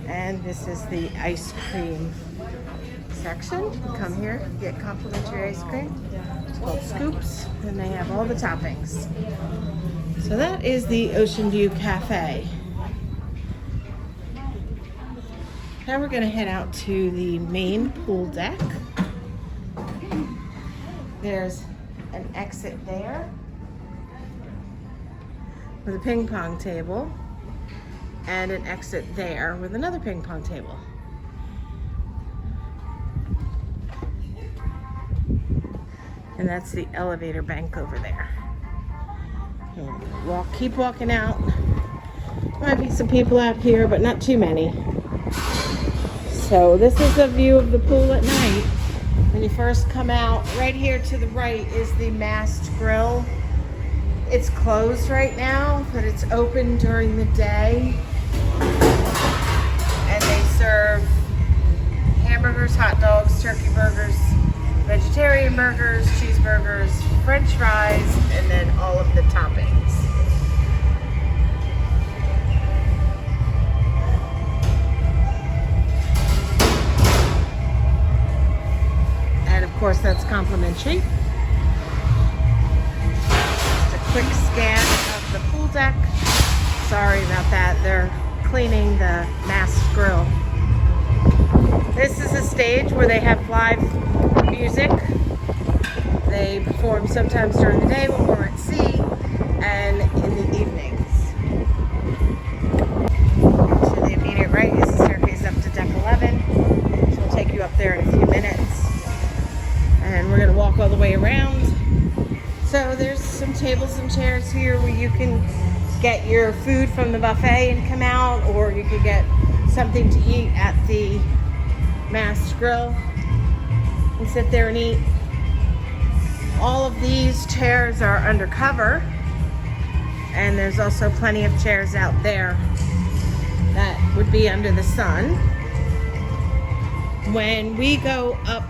And this is the ice cream section. You come here, you get complimentary ice cream. It's called Scoops, and they have all the toppings. So that is the Ocean View Cafe. Now we're gonna head out to the main pool deck. There's an exit there with a ping pong table and an exit there with another ping pong table. And that's the elevator bank over there. And keep walking out. Might be some people out here, but not too many. So this is a view of the pool at night. When you first come out, right here to the right is the masked grill. It's closed right now, but it's open during the day. And they serve hamburgers, hot dogs, turkey burgers, vegetarian burgers, cheeseburgers, french fries, and then all of the toppings. And of course that's complimentary. Just a quick scan of the pool deck. Sorry about that, they're cleaning the masked grill. This is a stage where they have live music. They perform sometimes during the day when we're at sea and in the evenings. To the immediate right is the staircase up to deck 11. So we'll take you up there in a few minutes. And we're going to walk all the way around. So there's some tables and chairs here where you can get your food from the buffet and come out, or you could get something to eat at the masked grill and sit there and eat. All of these chairs are undercover, and there's also plenty of chairs out there that would be under the sun. When we go up,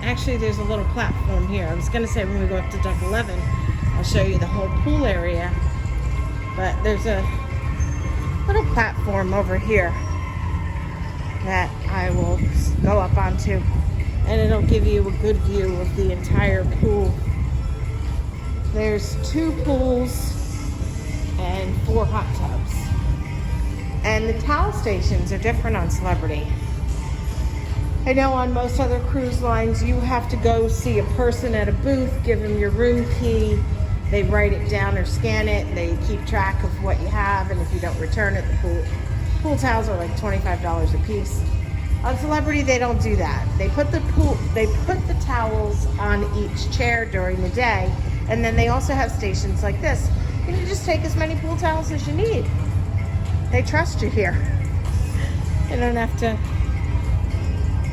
actually there's a little platform here. I was going to say when we go up to deck 11, I'll show you the whole pool area, but there's a little platform over here that I will go up onto, and it'll give you a good view of the entire pool. There's 2 pools and 4 hot tubs. And the towel stations are different on Celebrity. I know on most other cruise lines you have to go see a person at a booth, give them your room key, they write it down or scan it, they keep track of what you have, and if you don't return it, the pool towels are like $25 a piece. On Celebrity, they don't do that. They put the towels on each chair during the day, and then they also have stations like this. You can just take as many pool towels as you need. They trust you here. You don't have to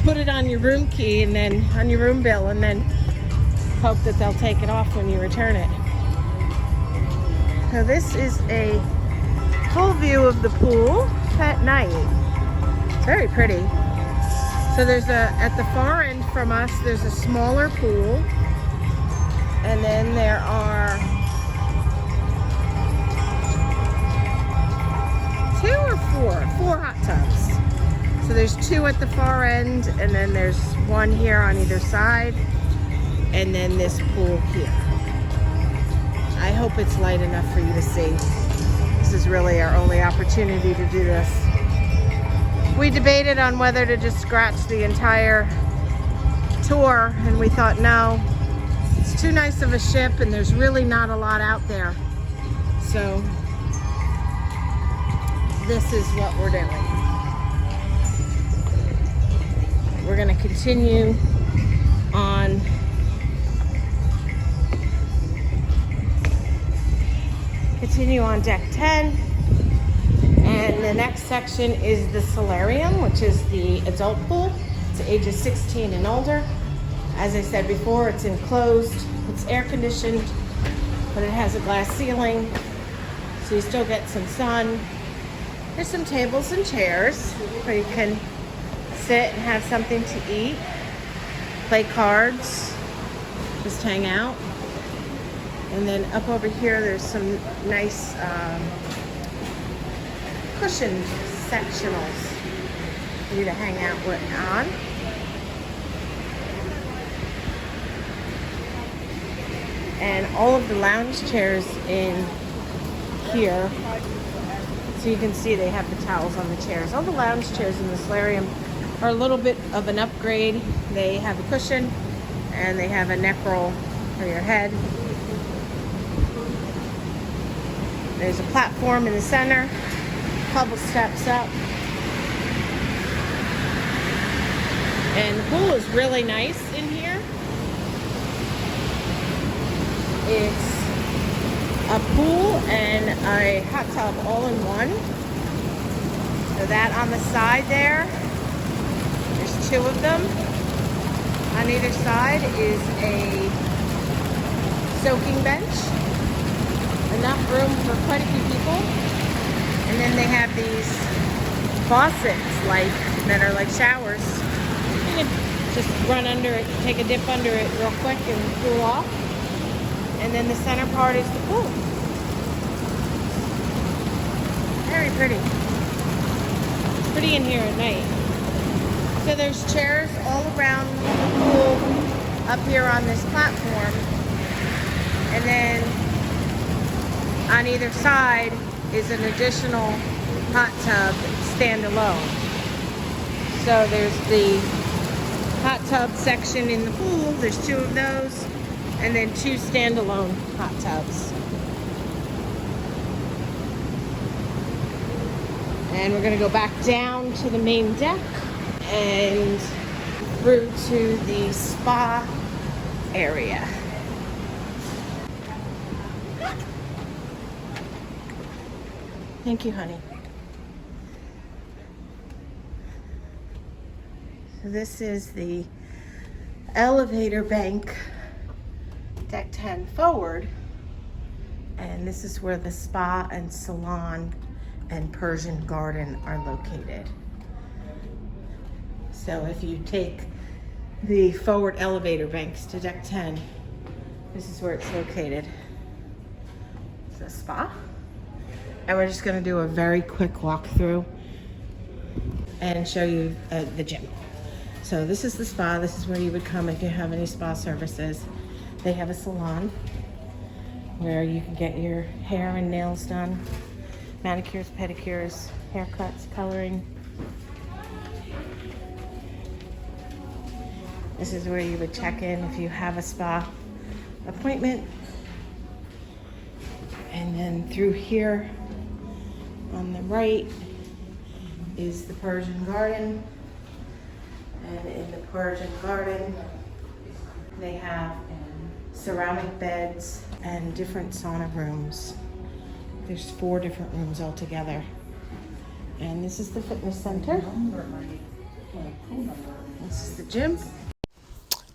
put it on your room key and then on your room bill and then hope that they'll take it off when you return it. So this is a full view of the pool at night. Very pretty. So there's at the far end from us, there's a smaller pool, and then there are 2 or 4 hot tubs. So there's 2 at the far end, and then there's 1 here on either side, and then this pool here. I hope it's light enough for you to see. This is really our only opportunity to do this. We debated on whether to just scratch the entire tour, and we thought, no, it's too nice of a ship and there's really not a lot out there. So this is what we're doing. we're going to continue on deck 10. And the next section is the solarium, which is the adult pool. It's ages 16 and older. As I said before, it's enclosed, it's air conditioned, but it has a glass ceiling, so you still get some sun. There's some tables and chairs where you can sit and have something to eat, play cards, just hang out. And then up over here, there's some nice cushioned sectionals for you to hang out with on. And all of the lounge chairs in here, so you can see they have the towels on the chairs. All the lounge chairs in the solarium are a little bit of an upgrade. They have a cushion and they have a neck roll for your head. There's a platform in the center, a couple steps up. And the pool is really nice in here. It's a pool and a hot tub all in one. So that on the side there's 2 of them. On either side is a soaking bench. Enough room for quite a few people. And then they have these faucets that are like showers. You can just run under it, take a dip under it real quick and cool off. And then the center part is the pool. Very pretty. It's pretty in here at night. So there's chairs all around the pool up here on this platform. And then on either side is an additional hot tub standalone. So there's the hot tub section in the pool. There's 2 of those. And then 2 standalone hot tubs. And we're gonna go back down to the main deck and through to the spa area. Thank you, honey. So this is the elevator bank, deck 10 forward, and this is where the spa and salon and Persian garden are located. So if you take the forward elevator banks to deck 10, this is where it's located. It's a spa. And we're just gonna do a very quick walkthrough and show you the gym. So this is the spa. This is where you would come if you have any spa services. They have a salon where you can get your hair and nails done, manicures, pedicures, haircuts, coloring. This is where you would check in if you have a spa appointment. And then through here on the right is the Persian garden. And in the Persian garden, they have ceramic beds and different sauna rooms. There's 4 different rooms altogether. And this is the fitness center. This is the gym.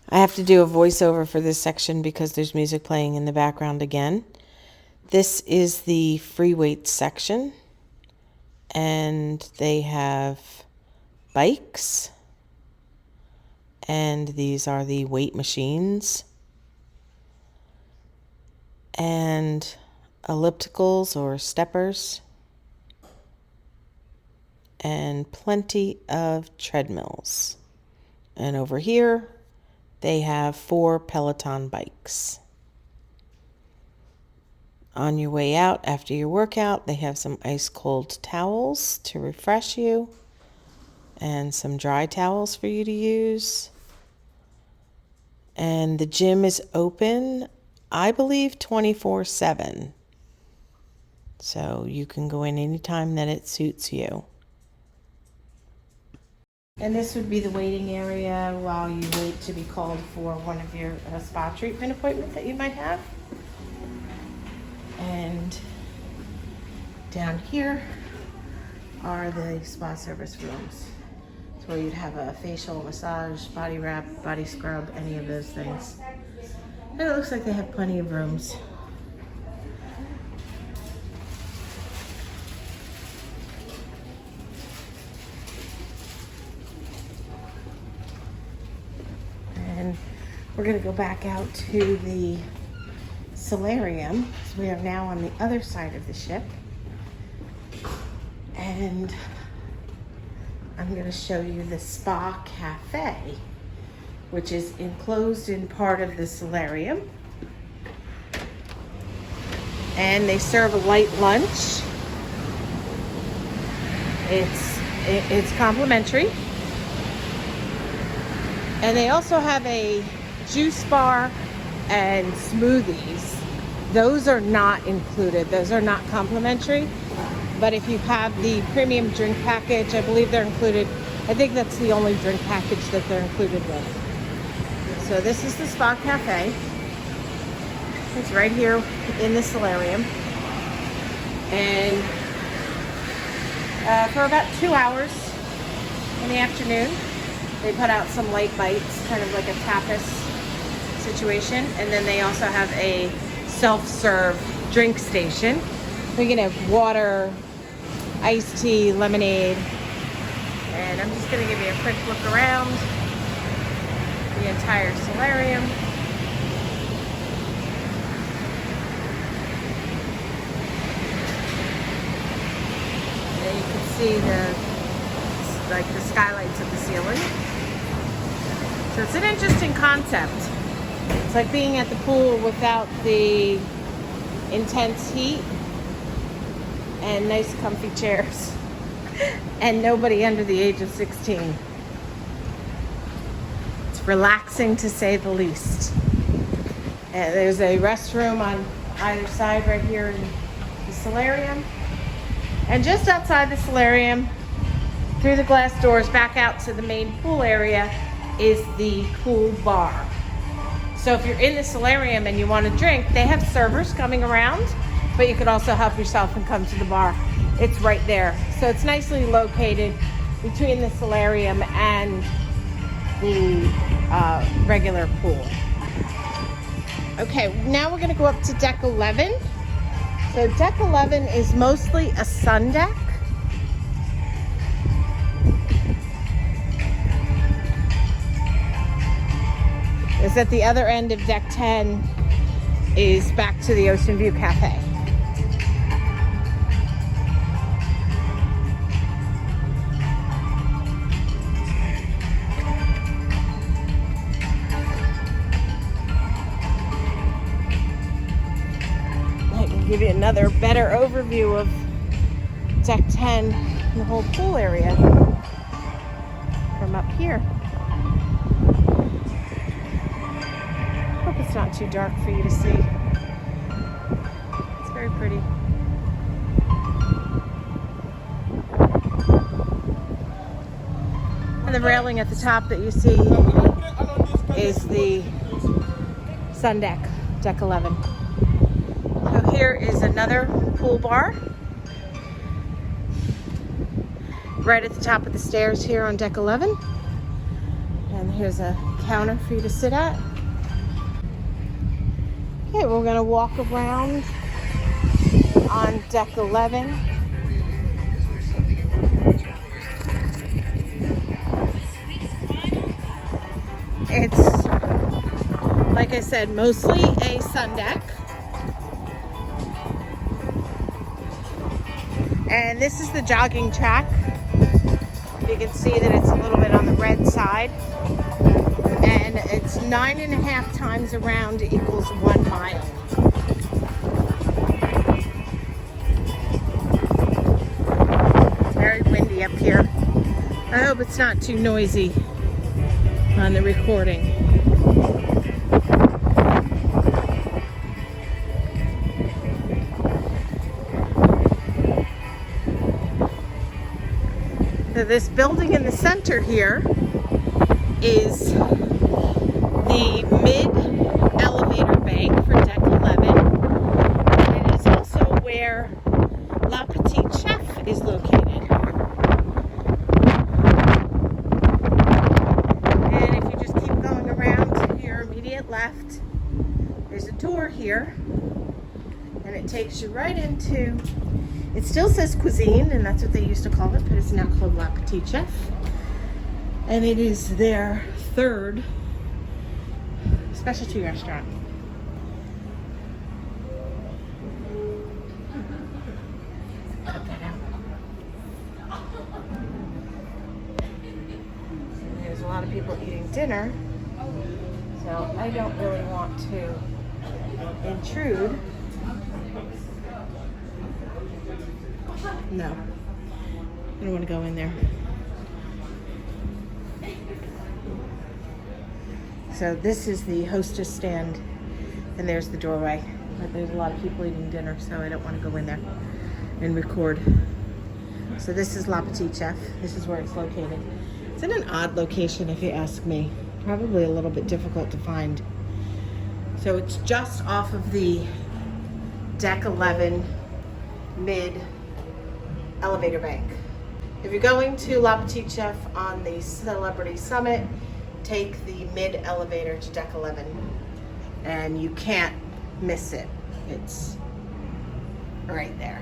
I have to do a voiceover for this section because there's music playing in the background again. This is the free weights section. And they have bikes. And these are the weight machines. And ellipticals or steppers. And plenty of treadmills. And over here, they have 4 Peloton bikes. On your way out after your workout, they have some ice cold towels to refresh you and some dry towels for you to use. And the gym is open, I believe, 24/7. So you can go in anytime that it suits you. And this would be the waiting area while you wait to be called for one of your spa treatment appointments that you might have. And down here are the spa service rooms. It's where you'd have a facial, massage, body wrap, body scrub, any of those things. And it looks like they have plenty of rooms. And we're gonna go back out to the solarium. So we are now on the other side of the ship. And I'm gonna show you the spa cafe, which is enclosed in part of the solarium. And they serve a light lunch. It's complimentary. And they also have a juice bar and smoothies. Those are not included. Those are not complimentary. But if you have the premium drink package, I believe they're included. I think that's the only drink package that they're included with. So this is the Spa Cafe. It's right here in the solarium. And for about 2 hours in the afternoon, they put out some light bites, kind of like a tapas situation. And then they also have a self-serve drink station. We can have water, iced tea, lemonade. And I'm just gonna give you a quick look around the entire solarium. And you can see the skylights of the ceiling. So it's an interesting concept. It's like being at the pool without the intense heat and nice comfy chairs and nobody under the age of 16. It's relaxing to say the least. And there's a restroom on either side right here in the solarium. And just outside the solarium, through the glass doors back out to the main pool area, is the pool bar. So if you're in the solarium and you want to drink, they have servers coming around, but you could also help yourself and come to the bar. It's right there. So it's nicely located between the solarium and the regular pool. Okay, now we're gonna go up to deck 11. So deck 11 is mostly a sun deck. Is at the other end of deck 10 is back to the Ocean View Cafe. I can give you another better overview of deck 10 and the whole pool area from up here. It's not too dark for you to see. It's very pretty. And the railing at the top that you see is the sun deck, deck 11. So here is another pool bar right at the top of the stairs here on deck 11. And here's a counter for you to sit at. Okay, we're gonna walk around on deck 11. It's, like I said, mostly a sun deck. And this is the jogging track. You can see that it's a little bit on the red side. And it's 9.5 times around equals 1 mile. It's very windy up here. I hope it's not too noisy on the recording. So this building in the center here is the mid-elevator bank for deck 11. And it is also where La Petite Chef is located. And if you just keep going around to your immediate left, there's a door here. And it takes you right into, it still says cuisine, and that's what they used to call it, but it's now called La Petite Chef. And it is their third specialty restaurant. Cut that out. And there's a lot of people eating dinner, so I don't really want to intrude. No, I don't want to go in there. So this is the hostess stand, and there's the doorway. But there's a lot of people eating dinner, so I don't want to go in there and record. So this is La Petite Chef. This is where it's located. It's in an odd location, if you ask me. Probably a little bit difficult to find. So it's just off of the Deck 11 mid elevator bank. If you're going to La Petite Chef on the Celebrity Summit, take the mid elevator to Deck 11, and you can't miss it. It's right there.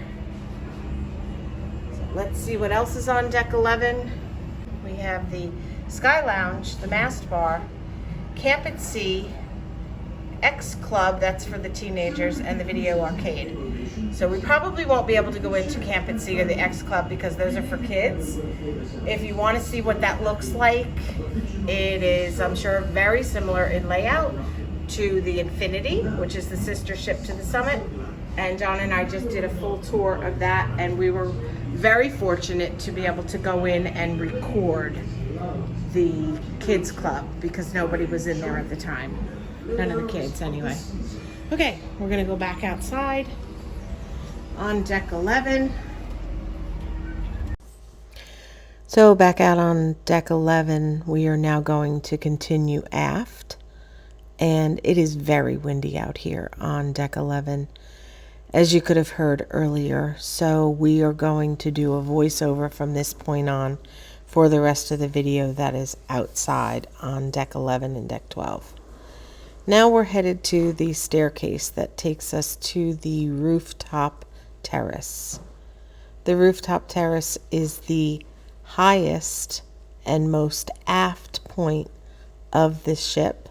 So let's see what else is on Deck 11. We have the Sky Lounge, the Mast Bar, Camp at Sea, X Club, that's for the teenagers, and the Video Arcade. So we probably won't be able to go into Camp at Sea or the X Club because those are for kids. If you want to see what that looks like, it is, I'm sure, very similar in layout to the Infinity, which is the sister ship to the Summit. And John and I just did a full tour of that, and we were very fortunate to be able to go in and record the kids club because nobody was in there at the time. None of the kids, anyway. Okay, we're gonna go back outside on Deck 11. So back out on Deck 11, we are now going to continue aft. And it is very windy out here on Deck 11, as you could have heard earlier. So we are going to do a voiceover from this point on for the rest of the video that is outside on Deck 11 and Deck 12. Now we're headed to the staircase that takes us to the rooftop terrace. The rooftop terrace is the highest and most aft point of the ship.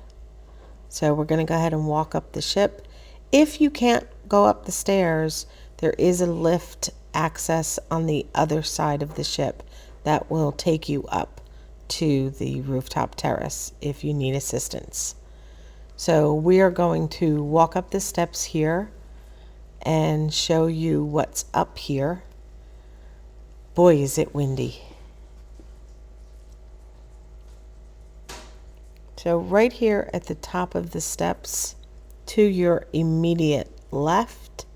So we're going to go ahead and walk up the ship. If you can't go up the stairs, there is a lift access on the other side of the ship that will take you up to the rooftop terrace if you need assistance. So we are going to walk up the steps here and show you what's up here. Boy, is it windy. So right here at the top of the steps to your immediate left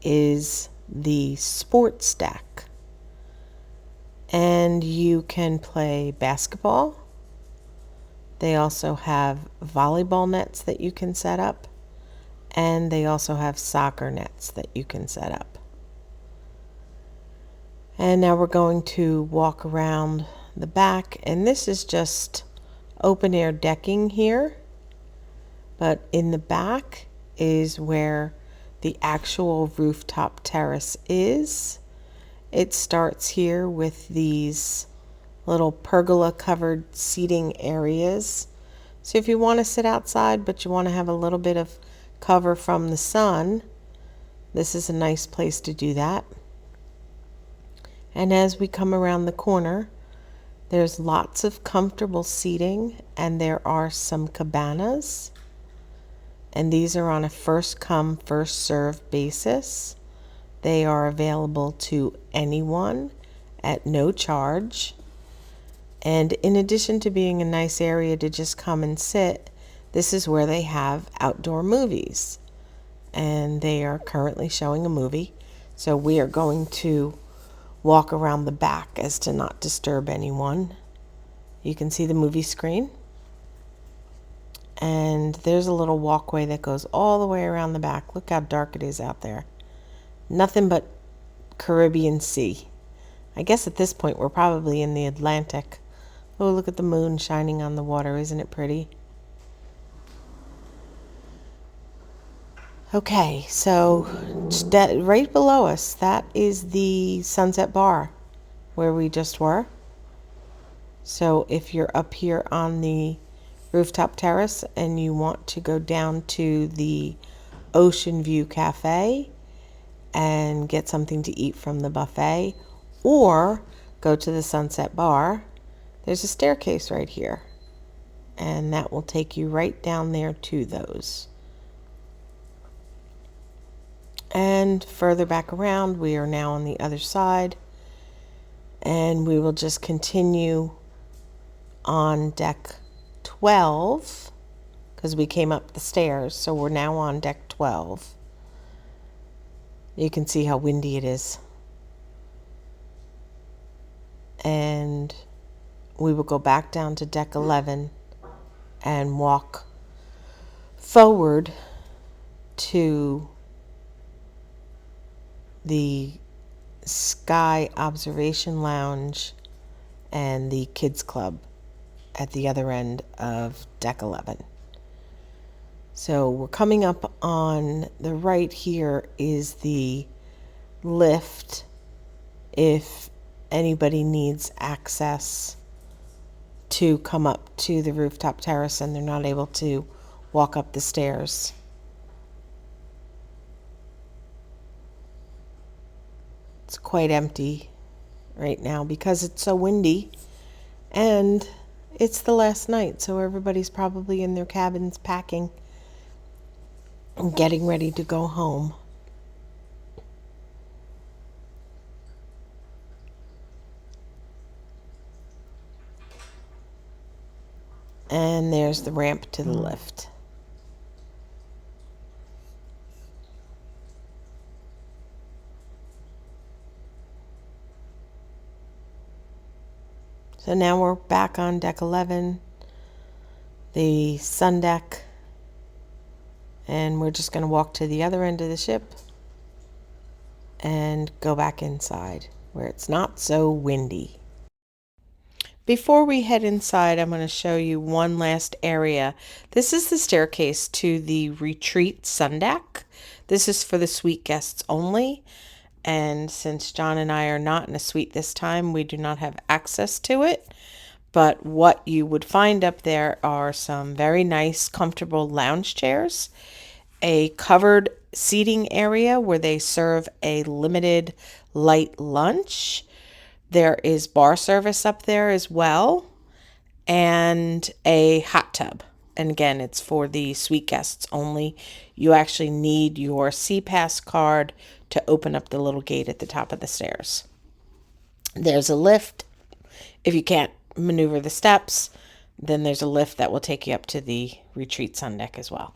is the sports deck. And you can play basketball. They also have volleyball nets that you can set up. And they also have soccer nets that you can set up. And now we're going to walk around the back. And this is just open air decking here. But in the back is where the actual rooftop terrace is. It starts here with these little pergola covered seating areas. So if you want to sit outside but you want to have a little bit of cover from the sun, this is a nice place to do that. And as we come around the corner, there's lots of comfortable seating, and there are some cabanas. And these are on a first come, first served basis. They are available to anyone at no charge. And in addition to being a nice area to just come and sit, this is where they have outdoor movies. And they are currently showing a movie. So we are going to walk around the back as to not disturb anyone. You can see the movie screen. And there's a little walkway that goes all the way around the back. Look how dark it is out there. Nothing but Caribbean Sea. I guess at this point we're probably in the Atlantic. Oh, look at the moon shining on the water. Isn't it pretty? Okay, so right below us, that is the Sunset Bar where we just were. So if you're up here on the rooftop terrace and you want to go down to the Ocean View Cafe and get something to eat from the buffet, or go to the Sunset Bar, there's a staircase right here, and that will take you right down there to those. And further back around, we are now on the other side, and we will just continue on deck 12 because we came up the stairs, so we're now on deck 12. You can see how windy it is. And we will go back down to deck 11 and walk forward to the Sky Observation Lounge and the Kids Club at the other end of deck 11. So we're coming up on the right here is the lift if anybody needs access to come up to the rooftop terrace and they're not able to walk up the stairs. It's quite empty right now because it's so windy, and it's the last night, so everybody's probably in their cabins packing and getting ready to go home. And there's the ramp to the lift. So now we're back on deck 11, the sun deck, and we're just going to walk to the other end of the ship and go back inside where it's not so windy. Before we head inside, I'm going to show you one last area. This is the staircase to the retreat sun deck. This is for the suite guests only. And since John and I are not in a suite this time, we do not have access to it. But what you would find up there are some very nice, comfortable lounge chairs, a covered seating area where they serve a limited light lunch. There is bar service up there as well, and a hot tub. And again, it's for the suite guests only. You actually need your CPass card to open up the little gate at the top of the stairs. There's a lift. If you can't maneuver the steps, then there's a lift that will take you up to the retreat sun deck as well.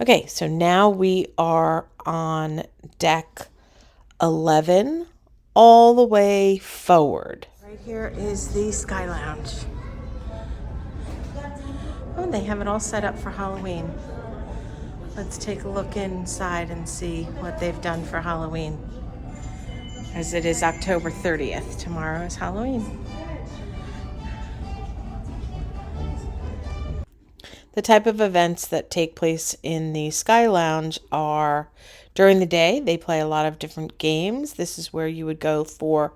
Okay, so now we are on deck 11 all the way forward. Right here is the Sky Lounge. Oh, they have it all set up for Halloween. Let's take a look inside and see what they've done for Halloween. As it is October 30th. Tomorrow is Halloween. The type of events that take place in the Sky Lounge are during the day. They play a lot of different games. This is where you would go for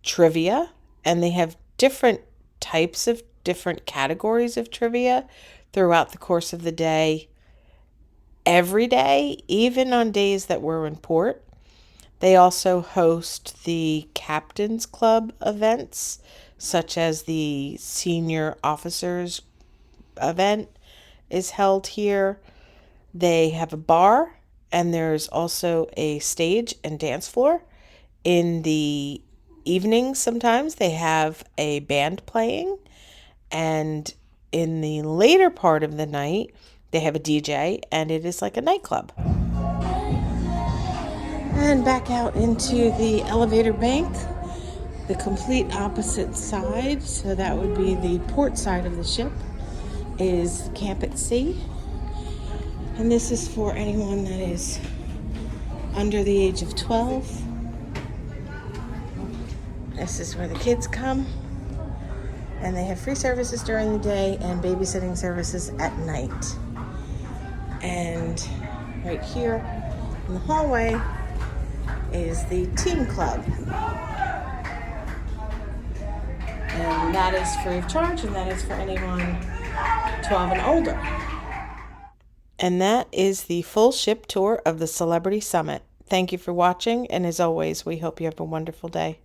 trivia, and they have different types of different categories of trivia throughout the course of the day. Every day, even on days that we're in port. They also host the Captain's Club events, such as the Senior Officers event is held here. They have a bar, and there's also a stage and dance floor. In the evenings, sometimes they have a band playing, and in the later part of the night, they have a DJ, and it is like a nightclub. And back out into the elevator bank. The complete opposite side, so that would be the port side of the ship, is Camp at Sea. And this is for anyone that is under the age of 12. This is where the kids come. And they have free services during the day and babysitting services at night. And right here in the hallway is the teen club. And that is free of charge, and that is for anyone 12 and older. And that is the full ship tour of the Celebrity Summit. Thank you for watching, and as always, we hope you have a wonderful day.